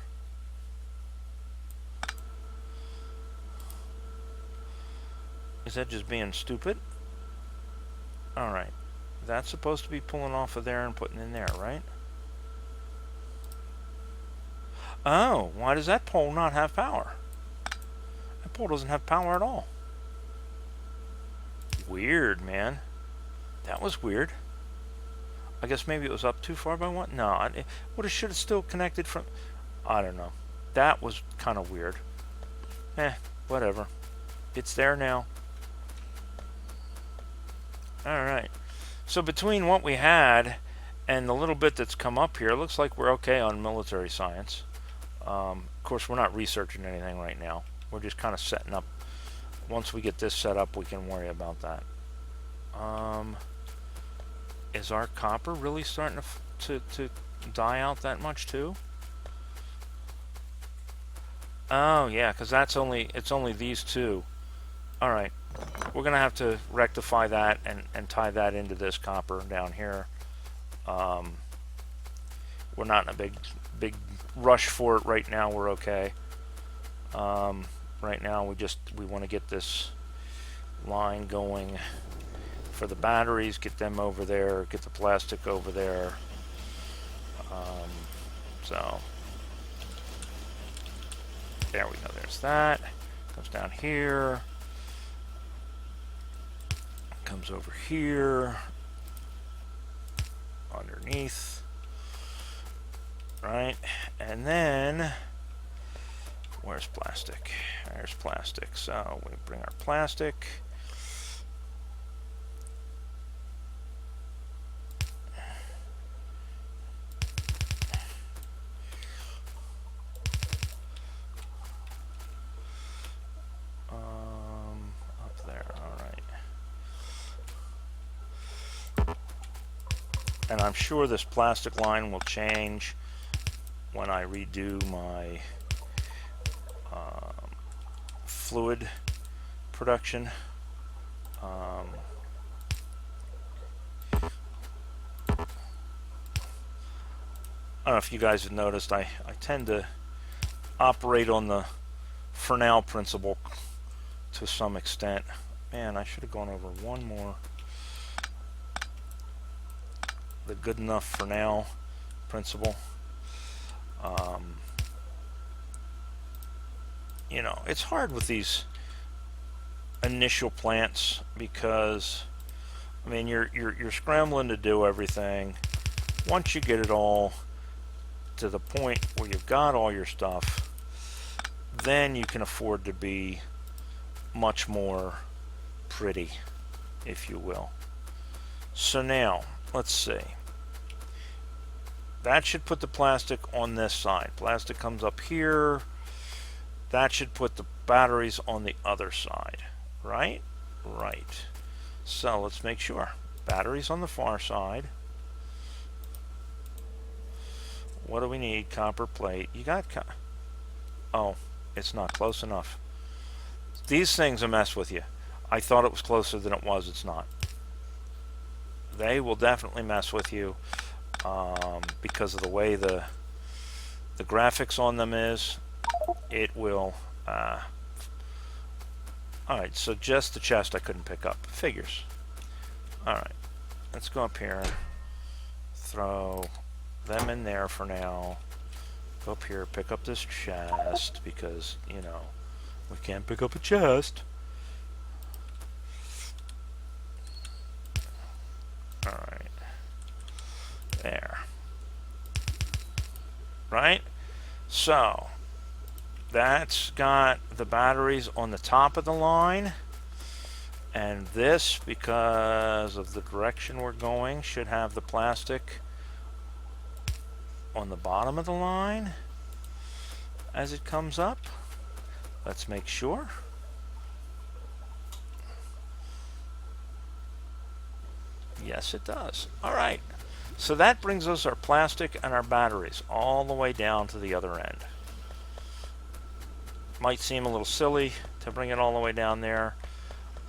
Is that just being stupid? Alright. That's supposed to be pulling off of there and putting in there, right? Oh, why does that pole not have power? That pole doesn't have power at all. Weird, man. That was weird. I guess maybe it was up too far by one? No, it should have still connected from... I don't know. That was kind of weird. Whatever. It's there now. Alright. So between what we had and the little bit that's come up here, it looks like we're okay on military science. Of course, we're not researching anything right now. We're just kind of setting up. Once we get this set up, we can worry about that. Is our copper really starting to die out that much too? Oh yeah, because it's only these two. All right, we're gonna have to rectify that and tie that into this copper down here. We're not in a big rush for it right now. We're okay. Right now we want to get this line going for the batteries, get them over there, get the plastic over there. So there we go. There's that. Comes down here. Comes over here. Underneath. Right. And then where's plastic? There's plastic. So we bring our plastic. Up there. All right. And I'm sure this plastic line will change when I redo my fluid production. I don't know if you guys have noticed, I tend to operate on the for now principle to some extent. Man, I should have gone over one more. The good enough for now principle. You know, it's hard with these initial plants because, I mean, you're scrambling to do everything. Once you get it all to the point where you've got all your stuff, then you can afford to be much more pretty, if you will. So now, let's see. That should put the plastic on this side. Plastic comes up here. That should put the batteries on the other side, right? Right. So let's make sure. Batteries on the far side. What do we need? Copper plate. You got oh, it's not close enough. These things will mess with you. I thought it was closer than it was. It's not. They will definitely mess with you because of the way the graphics on them is. It will. Alright, so just the chest I couldn't pick up. Figures. Alright, let's go up here. Throw them in there for now. Go up here, pick up this chest because, you know, we can't pick up a chest. Alright. There. Right? So, that's got the batteries on the top of the line. And this, because of the direction we're going, should have the plastic on the bottom of the line as it comes up. Let's make sure. Yes, it does. All right. So that brings us our plastic and our batteries all the way down to the other end. Might seem a little silly to bring it all the way down there.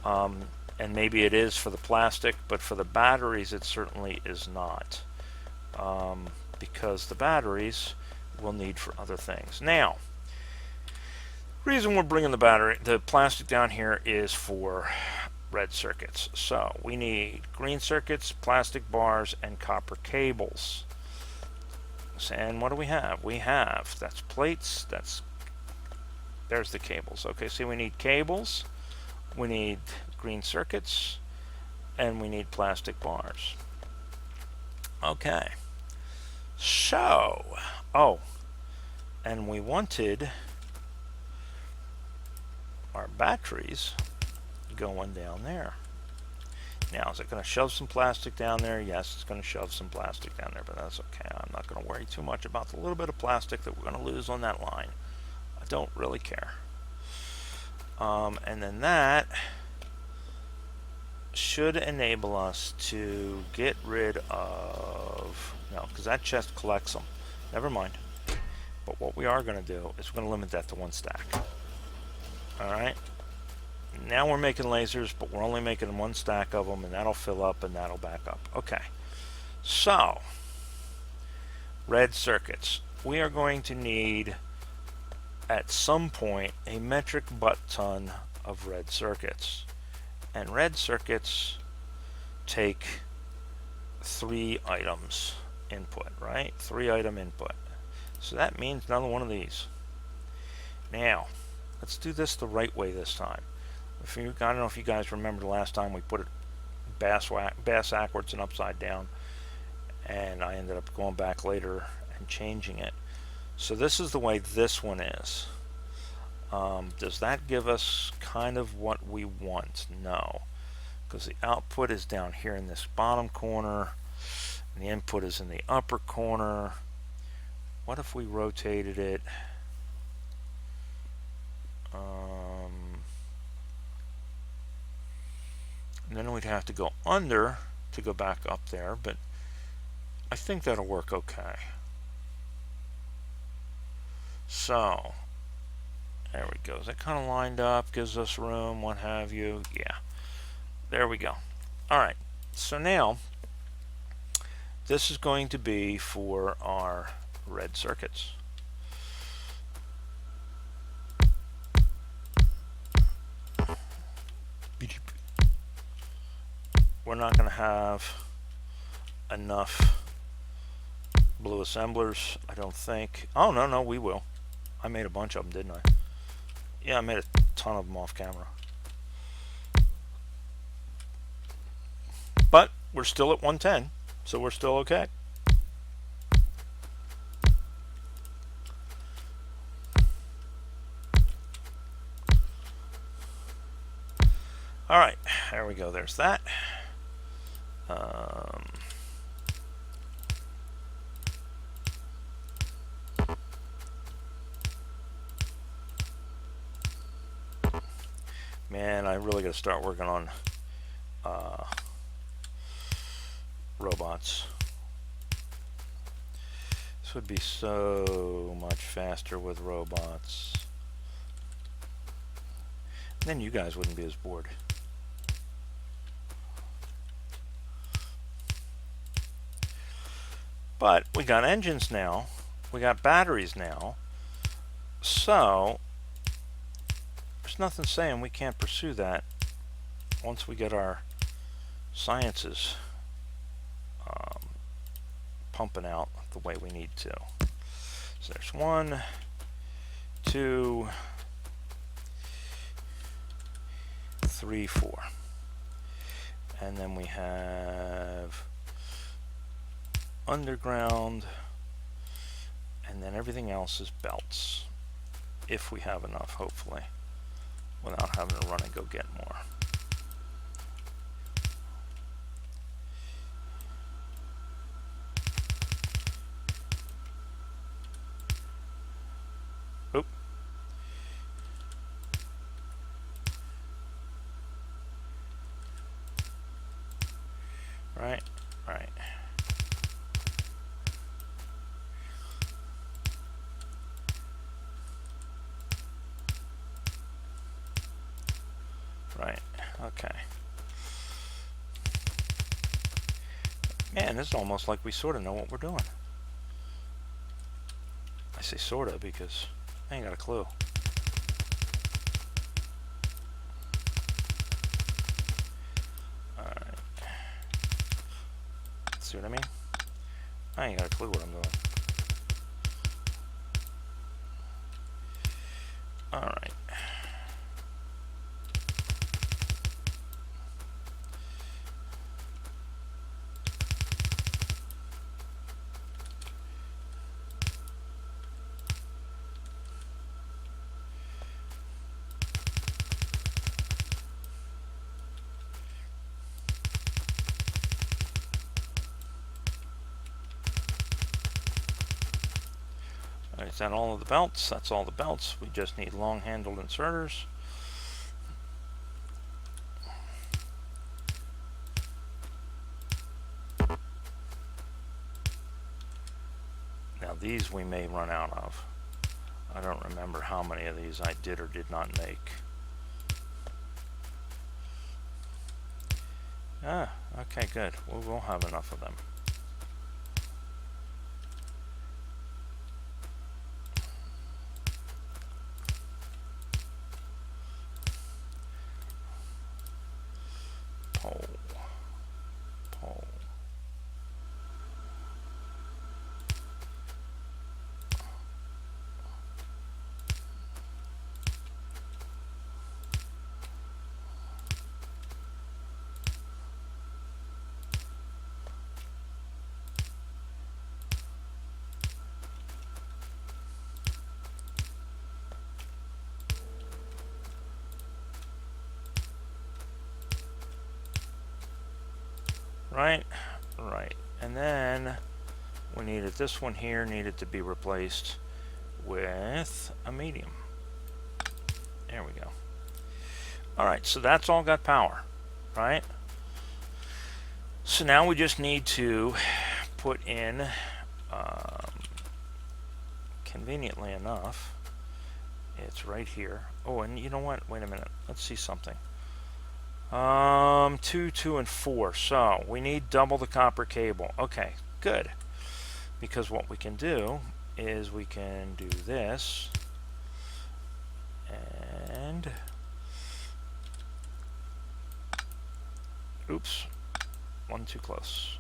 And maybe it is for the plastic, but for the batteries it certainly is not. Because the batteries we'll need for other things. Now, the reason we're bringing the plastic down here is for red circuits. So we need green circuits, plastic bars, and copper cables. And what do we have? We have, that's plates, there's the cables. Okay, so we need cables, we need green circuits, and we need plastic bars. Okay. So, oh, and we wanted our batteries going down there. Now, is it going to shove some plastic down there? Yes, it's going to shove some plastic down there, but that's okay. I'm not going to worry too much about the little bit of plastic that we're going to lose on that line. I don't really care. And then that should enable us to get rid of, no, because that chest collects them. Never mind. But what we are going to do is we're going to limit that to one stack. Alright. Now we're making lasers, but we're only making one stack of them, and that'll fill up and that'll back up. Okay. So, red circuits. We are going to need, at some point, a metric butt ton of red circuits. And red circuits take 3 items input, right? 3 item input. So that means another one of these. Now, let's do this the right way this time. I don't know if you guys remember the last time we put it bass backwards and upside down, and I ended up going back later and changing it. So this is the way this one is. Does that give us kind of what we want? No, because the output is down here in this bottom corner and the input is in the upper corner. What if we rotated it? And then we'd have to go under to go back up there, but I think that'll work okay. So, There we go. Is that kind of lined up? Gives us room, what have you. Yeah. There we go. All right. So now, this is going to be for our red circuits. We're not going to have enough blue assemblers, I don't think. Oh, no, we will. I made a bunch of them, didn't I? Yeah, I made a ton of them off camera. But we're still at 110, so we're still okay. All right, there we go. There's that. Man, I really got to start working on robots. This would be so much faster with robots. And then you guys wouldn't be as bored. But we got engines now. We got batteries now. So there's nothing saying we can't pursue that once we get our sciences pumping out the way we need to. So there's 1, 2, 3, 4. And then we have underground, and then everything else is belts, if we have enough, hopefully, without having to run and go get more. Oop. Right. Okay. Man, this is almost like we sort of know what we're doing. I say sort of because I ain't got a clue. Alright. See what I mean? I ain't got a clue what I'm doing. Alright. Is that all of the belts? That's all the belts. We just need long-handled inserters. Now these we may run out of. I don't remember how many of these I did or did not make. Ah, okay, good. We will have enough of them. Pole. Right. And then we needed this one here, needed to be replaced with a medium. There we go. Alright, so that's all got power, right? So now we just need to put in, conveniently enough, It's right here. Oh, and you know what? Wait a minute. Let's see something. 2, 2, and 4. So we need double the copper cable. Okay, good. Because what we can do is we can do this and oops, one too close.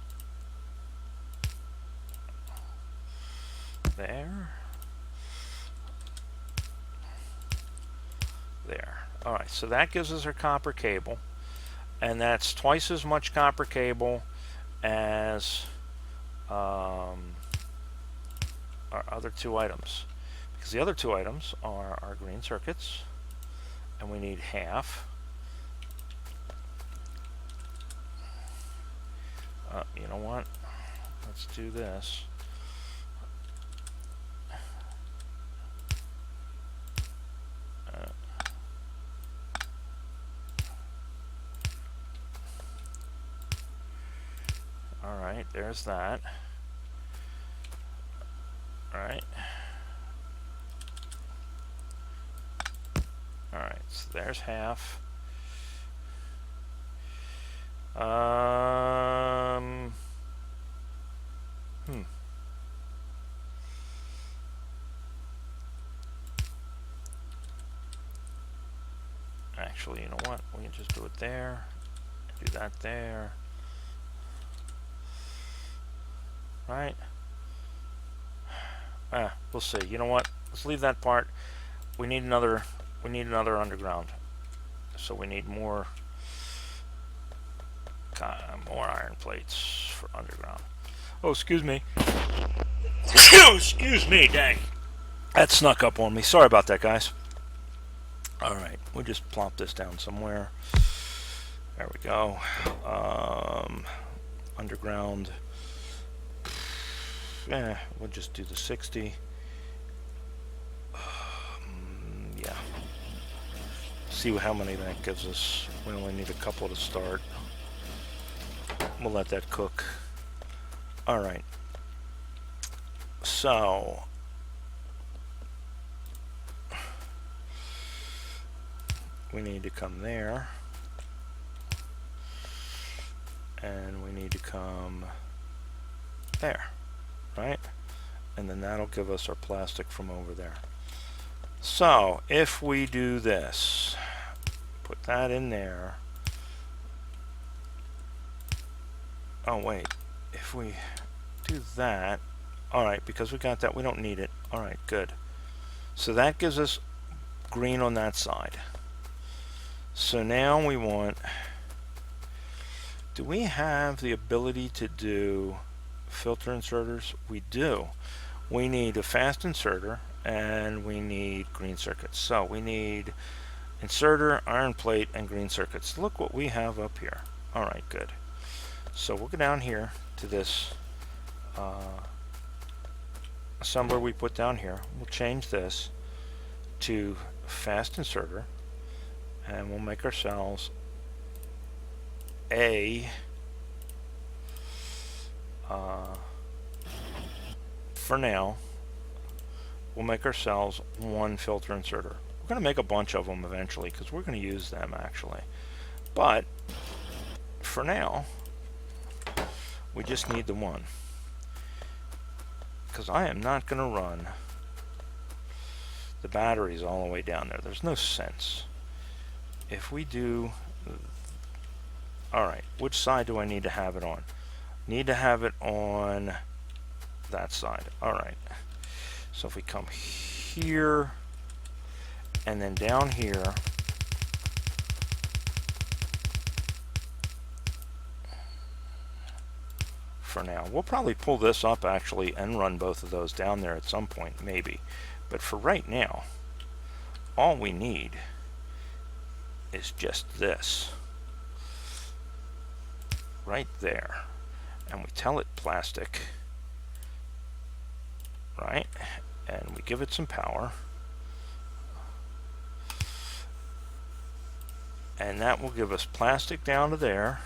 There. There. Alright, so that gives us our copper cable. And that's twice as much copper cable as our other two items. Because the other two items are our green circuits. And we need half. You know what? Let's do this. Alright, there's that. Alright. Alright, so there's half. Actually, you know what? We can just do it there. Do that there. Right? We'll see. You know what? Let's leave that part. We need another underground. So we need more iron plates for underground. Oh, excuse me. Excuse me, dang. That snuck up on me. Sorry about that, guys. Alright, we'll just plop this down somewhere. There we go. Underground. Yeah, we'll just do the 60. Yeah. See how many that gives us. We only need a couple to start. We'll let that cook. Alright. So we need to come there. And we need to come there. Right? And then that'll give us our plastic from over there. So if we do this, put that in there. Oh wait, if we do that, alright, because we got that, we don't need it. Alright, good. So that gives us green on that side. So now we want, do we have the ability to do filter inserters? We do. We need a fast inserter and we need green circuits. So we need inserter, iron plate, and green circuits. Look what we have up here. Alright, good. So we'll go down here to this assembler we put down here. We'll change this to fast inserter and we'll make ourselves a for now we'll make ourselves one filter inserter. We're going to make a bunch of them eventually because we're going to use them actually, but for now we just need the one because I am not going to run the batteries all the way down there. There's no sense. If we do, alright, which side do I need to have it on? Need to have it on that side. Alright, so if we come here and then down here, for now, we'll probably pull this up actually and run both of those down there at some point, maybe. But for right now, all we need is just this right there, and we tell it plastic, right, and we give it some power, and that will give us plastic down to there.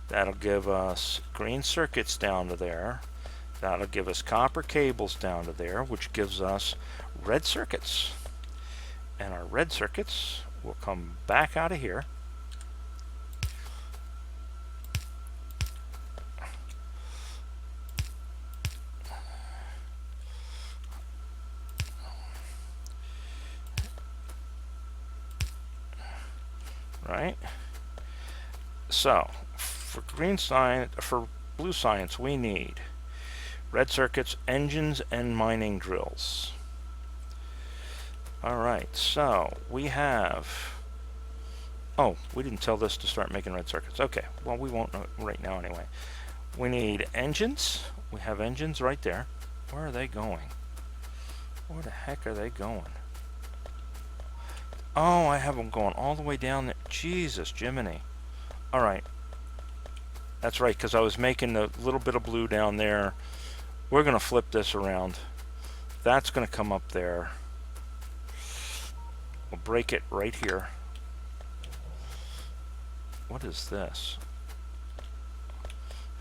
That'll give us green circuits down to there. That'll give us copper cables down to there, which gives us red circuits. And our red circuits will come back out of here. Right? So, for blue science, we need red circuits, engines, and mining drills. Alright, so we have... Oh, we didn't tell this to start making red circuits. Okay, well, we won't know right now anyway. We need engines. We have engines right there. Where are they going? Where the heck are they going? Oh, I have them going all the way down there. Jesus, Jiminy. Alright. That's right, because I was making a little bit of blue down there. We're going to flip this around. That's going to come up there. We'll break it right here. What is this?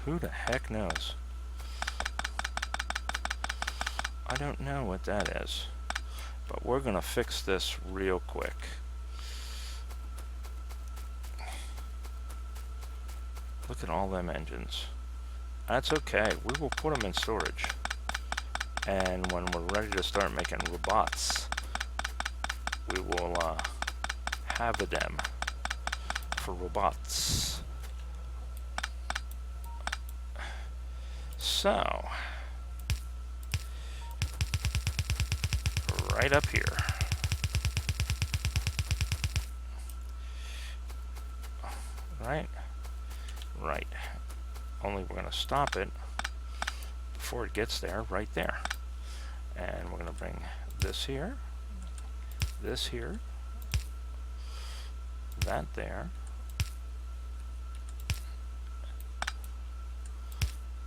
Who the heck knows? I don't know what that is. But we're going to fix this real quick. Look at all them engines. That's okay. We will put them in storage. And when we're ready to start making robots, we will have them for robots. So, right up here. Right? Right. Only we're going to stop it before it gets there, right there. And we're going to bring this here, that there.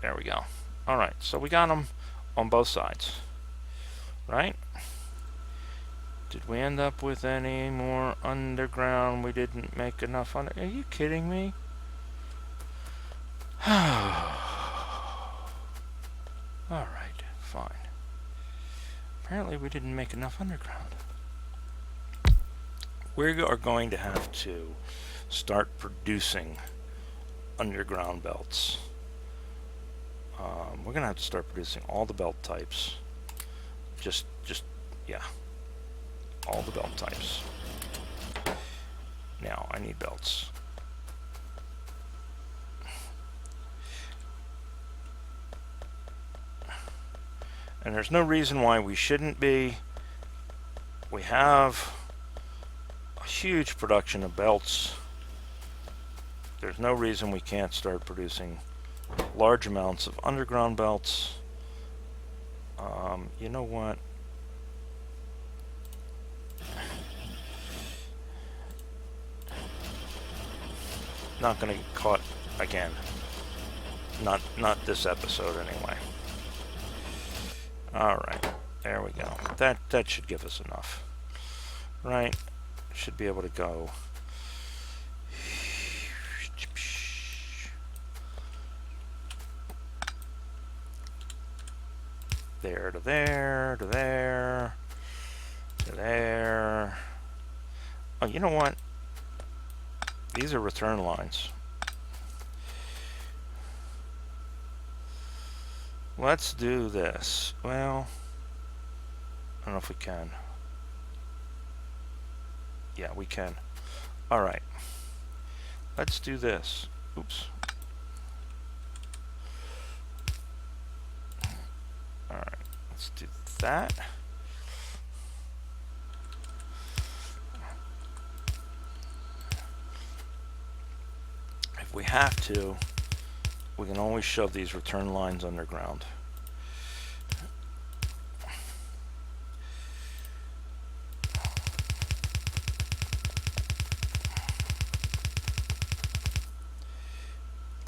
There we go. Alright, so we got them on both sides. Right? Did we end up with any more underground? We didn't make enough under... Are you kidding me? Alright, fine. Apparently we didn't make enough underground. We are going to have to start producing underground belts. We're going to have to start producing all the belt types. Yeah. All the belt types. Now, I need belts. And there's no reason why we shouldn't be. We have a huge production of belts. There's no reason we can't start producing large amounts of underground belts. You know what? Not gonna get caught again. Not this episode anyway. Alright, there we go. That should give us enough. Right? Should be able to go. There to there, to there, to there. Oh, you know what? These are return lines. Let's do this. Well, I don't know if we can. Yeah, we can. Alright. Let's do this. Oops. Alright, let's do that. If we have to, we can always shove these return lines underground.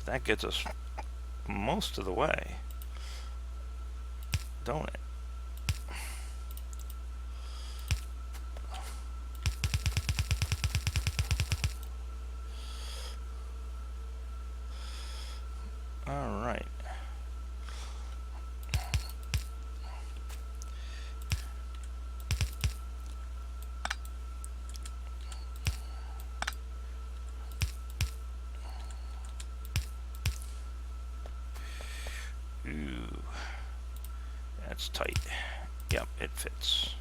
That gets us most of the way, don't it? All right. That's tight. Yep, it fits.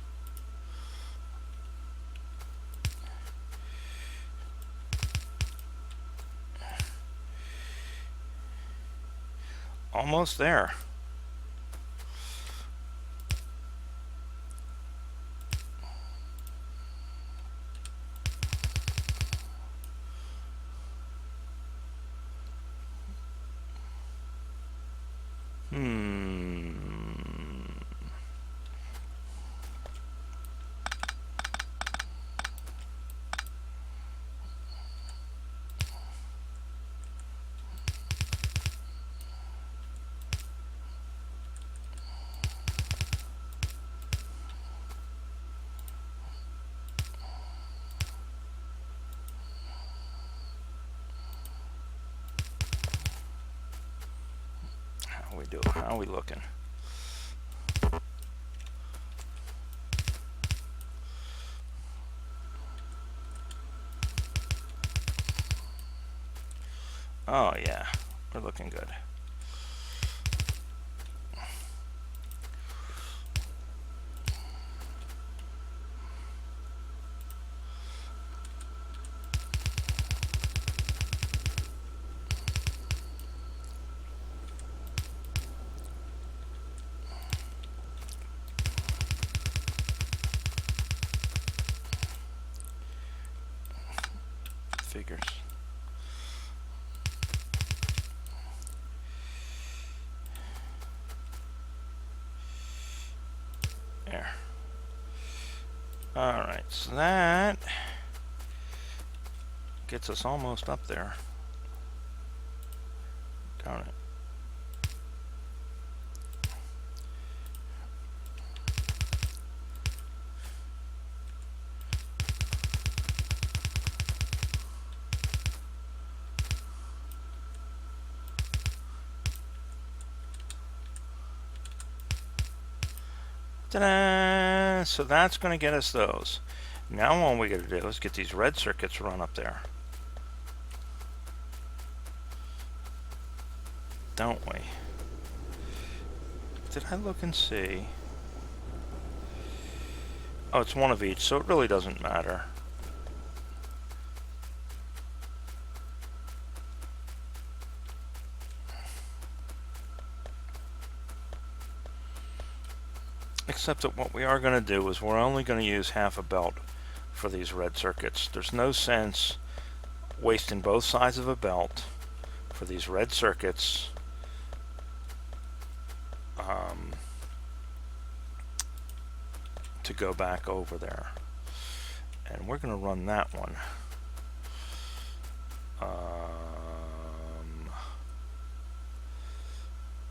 Almost there. How we do? How we looking? Oh yeah, we're looking good. Figures. There. Alright, so that gets us almost up there. Darn it. Ta-da! So that's going to get us those. Now all we got to do is get these red circuits run up there. Don't we? Did I look and see? Oh, it's one of each, so it really doesn't matter. Except that what we are going to do is we're only going to use half a belt for these red circuits. There's no sense wasting both sides of a belt for these red circuits. To go back over there. And we're going to run that one.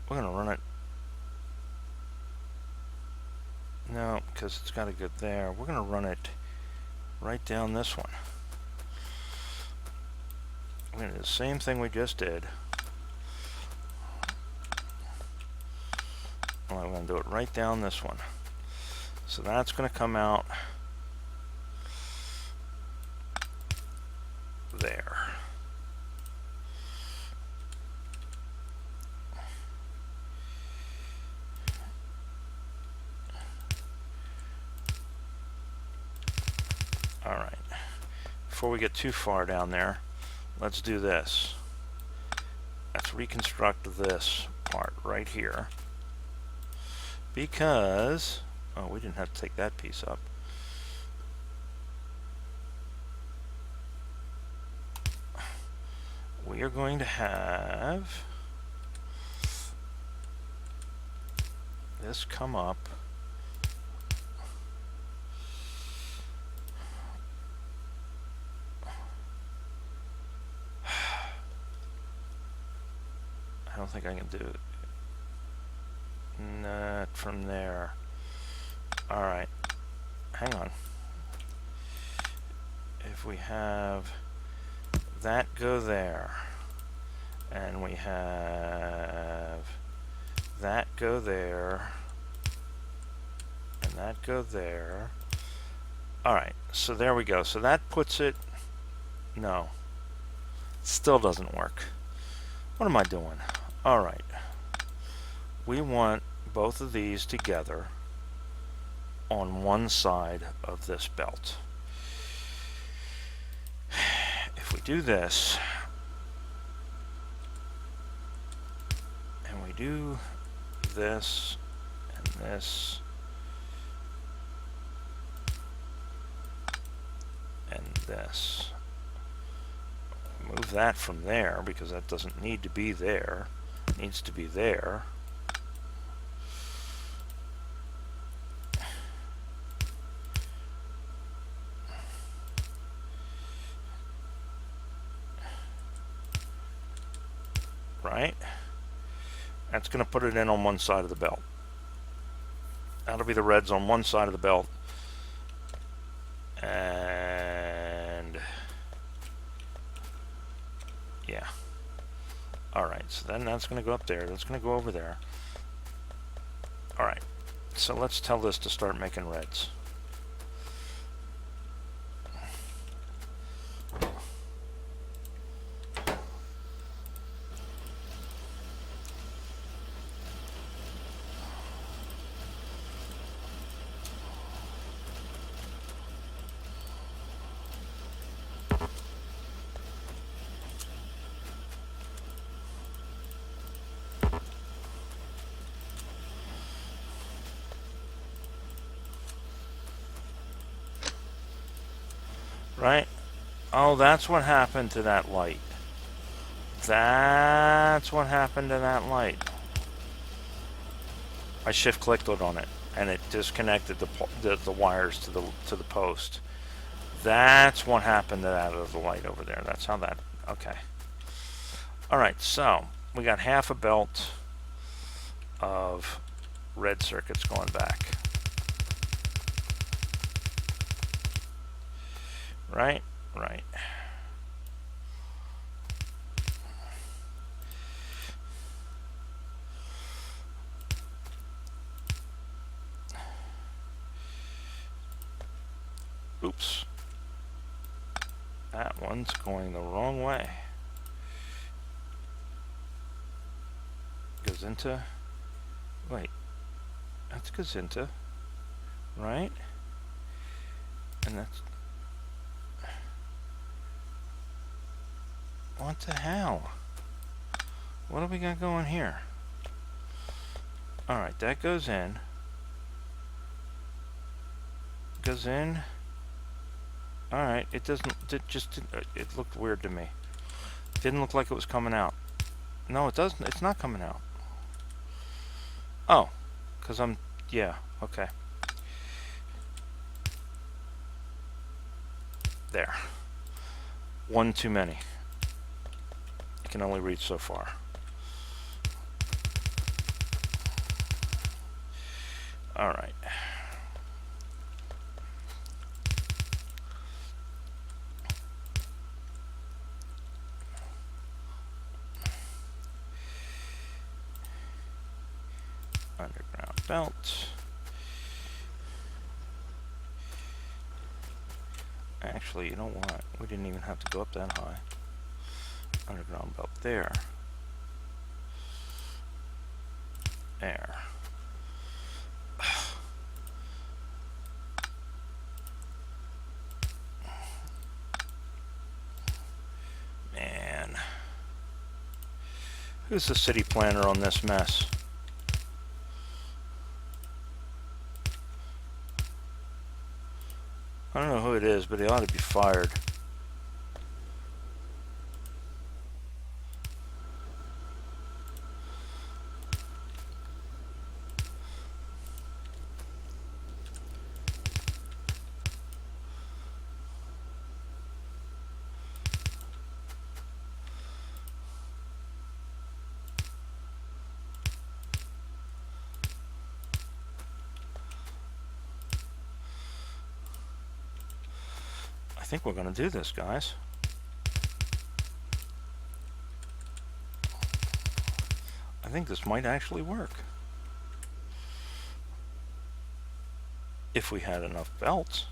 We're going to run it. No, because it's got to go there. We're going to run it right down this one. We're going to do the same thing we just did. Well, I'm going to do it right down this one. So that's going to come out there. All right. Before we get too far down there, let's do this. Let's reconstruct this part right here. Because, oh, we didn't have to take that piece up. We are going to have this come up. I don't think I can do it. Not from there. Alright. Hang on. If we have that go there, and we have that go there, and that go there. Alright, so there we go. So that puts it... No. Still doesn't work. What am I doing? Alright. We want both of these together on one side of this belt. If we do this, and we do this and this and this, move that from there because that doesn't need to be there. It needs to be there. Right? That's going to put it in on one side of the belt. That'll be the reds on one side of the belt. And yeah. Alright, so then that's going to go up there. That's going to go over there. Alright, so let's tell this to start making reds. Right? Oh, that's what happened to that light. That's what happened to that light. I shift clicked on it, and it disconnected the wires to the post. That's what happened to that of the light over there. That's how that. Okay. All right. So we got half a belt of red circuits going back. Right? Right. Oops. That one's going the wrong way. Goes into... Wait. That goes into... Right? And that's... What the hell? What do we got going here? Alright, that goes in. Goes in. Alright, it doesn't, it looked weird to me. Didn't look like it was coming out. No, it doesn't, it's not coming out. Oh, because yeah, okay. There. One too many. I can only reach so far. Alright. Underground belt. Actually, you know what? We didn't even have to go up that high. Underground belt there. There. Man. Who's the city planner on this mess? I don't know who it is, but he ought to be fired. I think we're going to do this, guys. I think this might actually work. If we had enough belts.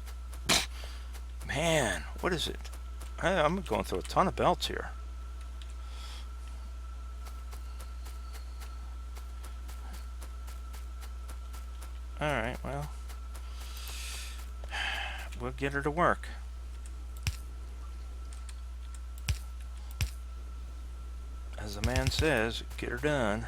Man, what is it? I'm going through a ton of belts here. Alright, well, we'll get her to work. As the man says, get her done.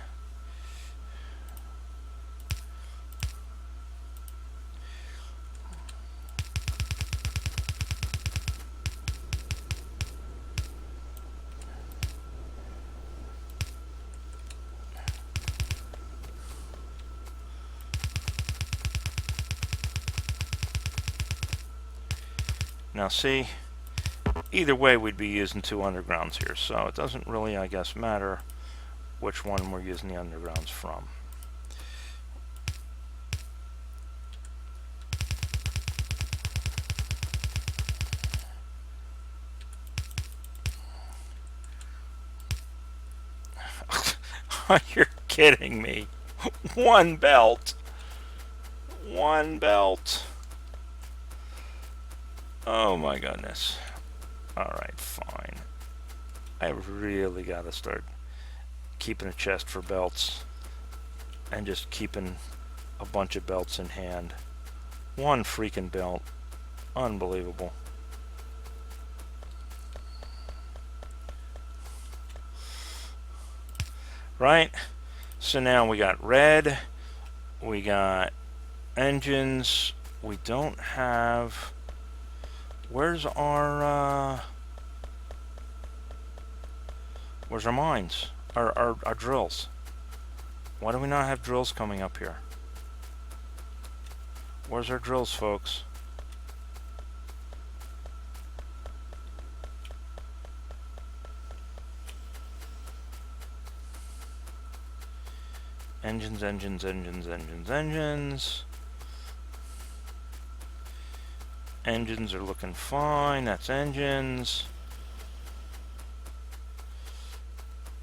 Now see, either way we'd be using 2 undergrounds here, so it doesn't really, I guess, matter which one we're using the undergrounds from. You're kidding me. One belt. One belt. Oh my goodness. Alright, fine. I really gotta start keeping a chest for belts and just keeping a bunch of belts in hand. One freaking belt. Unbelievable. Right? So now we got red, we got engines, we don't have... Where's our mines? Our drills? Why do we not have drills coming up here? Where's our drills, folks? Engines, engines, engines, engines, engines. Engines are looking fine. That's engines.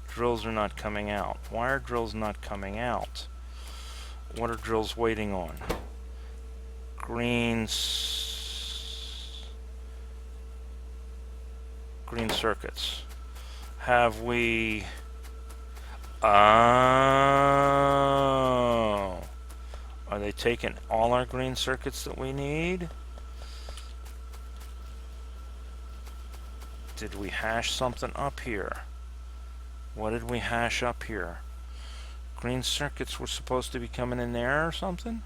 Drills are not coming out. Why are drills not coming out? What are drills waiting on? Green circuits. Have we... Oh. Are they taking all our green circuits that we need? Did we hash something up here? What did we hash up here? Green circuits were supposed to be coming in there or something?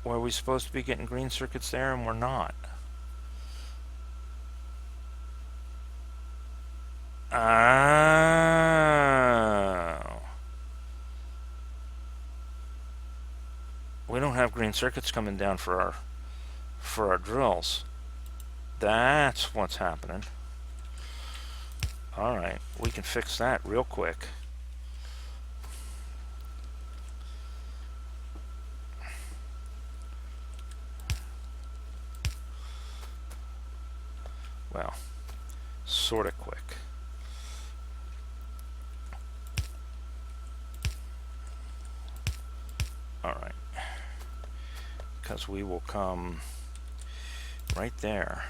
Or are we supposed to be getting green circuits there and we're not? Oh. We don't have green circuits coming down for our drills. That's what's happening. Alright, we can fix that real quick. Well, sort of quick. Alright. Because we will come right there.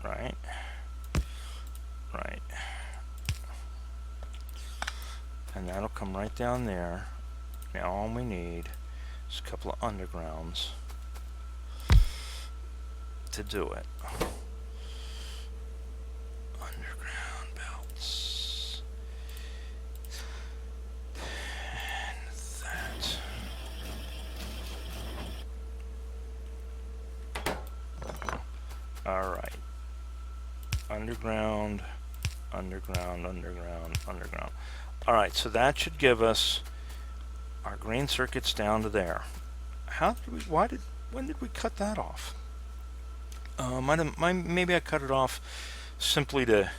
Right. Right. And that'll come right down there. Now all we need is a couple of undergrounds to do it. Underground belts. And that. Alright. Underground, underground, underground, underground. Alright, so that should give us our green circuits down to there. How did we, when did we cut that off? Maybe I cut it off simply to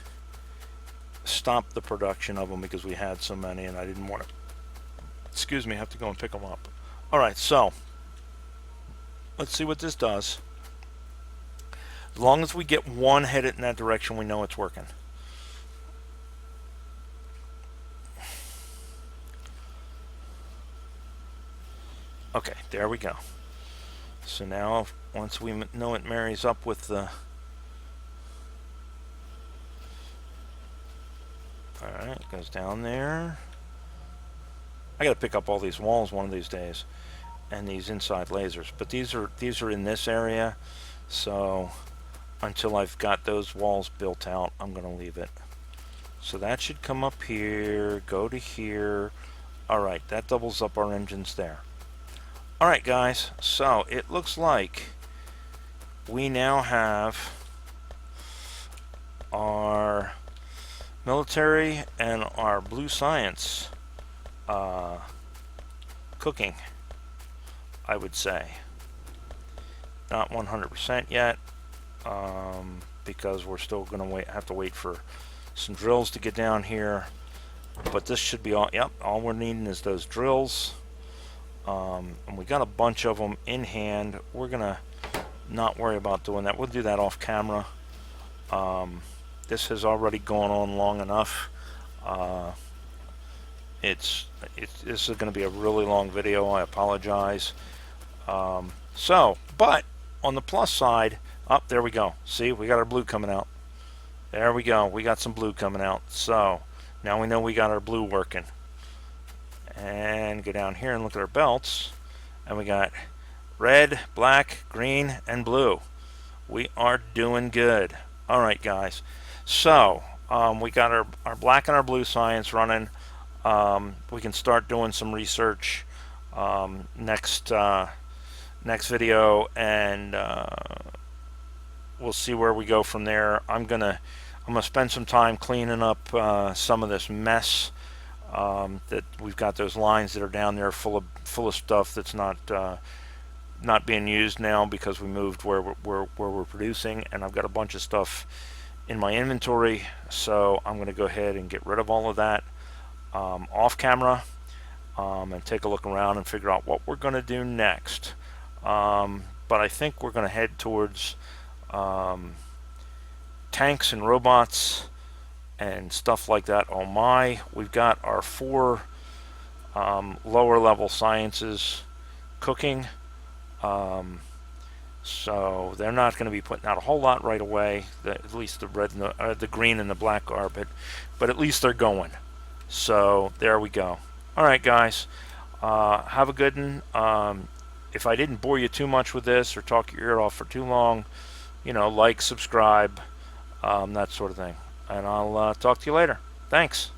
stop the production of them because we had so many and I didn't want to, excuse me, have to go and pick them up. Alright, so let's see what this does. As long as we get one headed in that direction, we know it's working. Okay, there we go. So now, once we know it marries up with the... Alright, goes down there. I gotta pick up all these walls one of these days, and these inside lasers. But these are in this area, so until I've got those walls built out, I'm gonna leave it. So that should come up here, go to here. Alright, that doubles up our engines there. Alright guys, so it looks like we now have our military and our blue science cooking, I would say. Not 100% yet, because we're still going to have to wait for some drills to get down here. But this should be all. Yep, all we're needing is those drills, and we got a bunch of them in hand. We're gonna not worry about doing that. We'll do that off camera. This has already gone on long enough. This is going to be a really long video. I apologize. But on the plus side, there we go. See, we got our blue coming out. There we go. We got some blue coming out. So now we know we got our blue working. And go down here and look at our belts, and we got red, black, green, and blue. We are doing good. All right, guys. So we got our black and our blue science running. We can start doing some research next video, and we'll see where we go from there. I'm gonna spend some time cleaning up some of this mess. That we've got those lines that are down there full of stuff that's not being used now because we moved where we're producing, and I've got a bunch of stuff in my inventory, so I'm going to go ahead and get rid of all of that off camera, and take a look around and figure out what we're going to do next. But I think we're going to head towards tanks and robots and stuff like that. Oh my, we've got our 4 lower level sciences cooking, so they're not going to be putting out a whole lot right away. At least the red and the green and the black are, but at least they're going. So there we go. Alright guys, have a good one. If I didn't bore you too much with this or talk your ear off for too long, like, subscribe, that sort of thing. And I'll talk to you later. Thanks.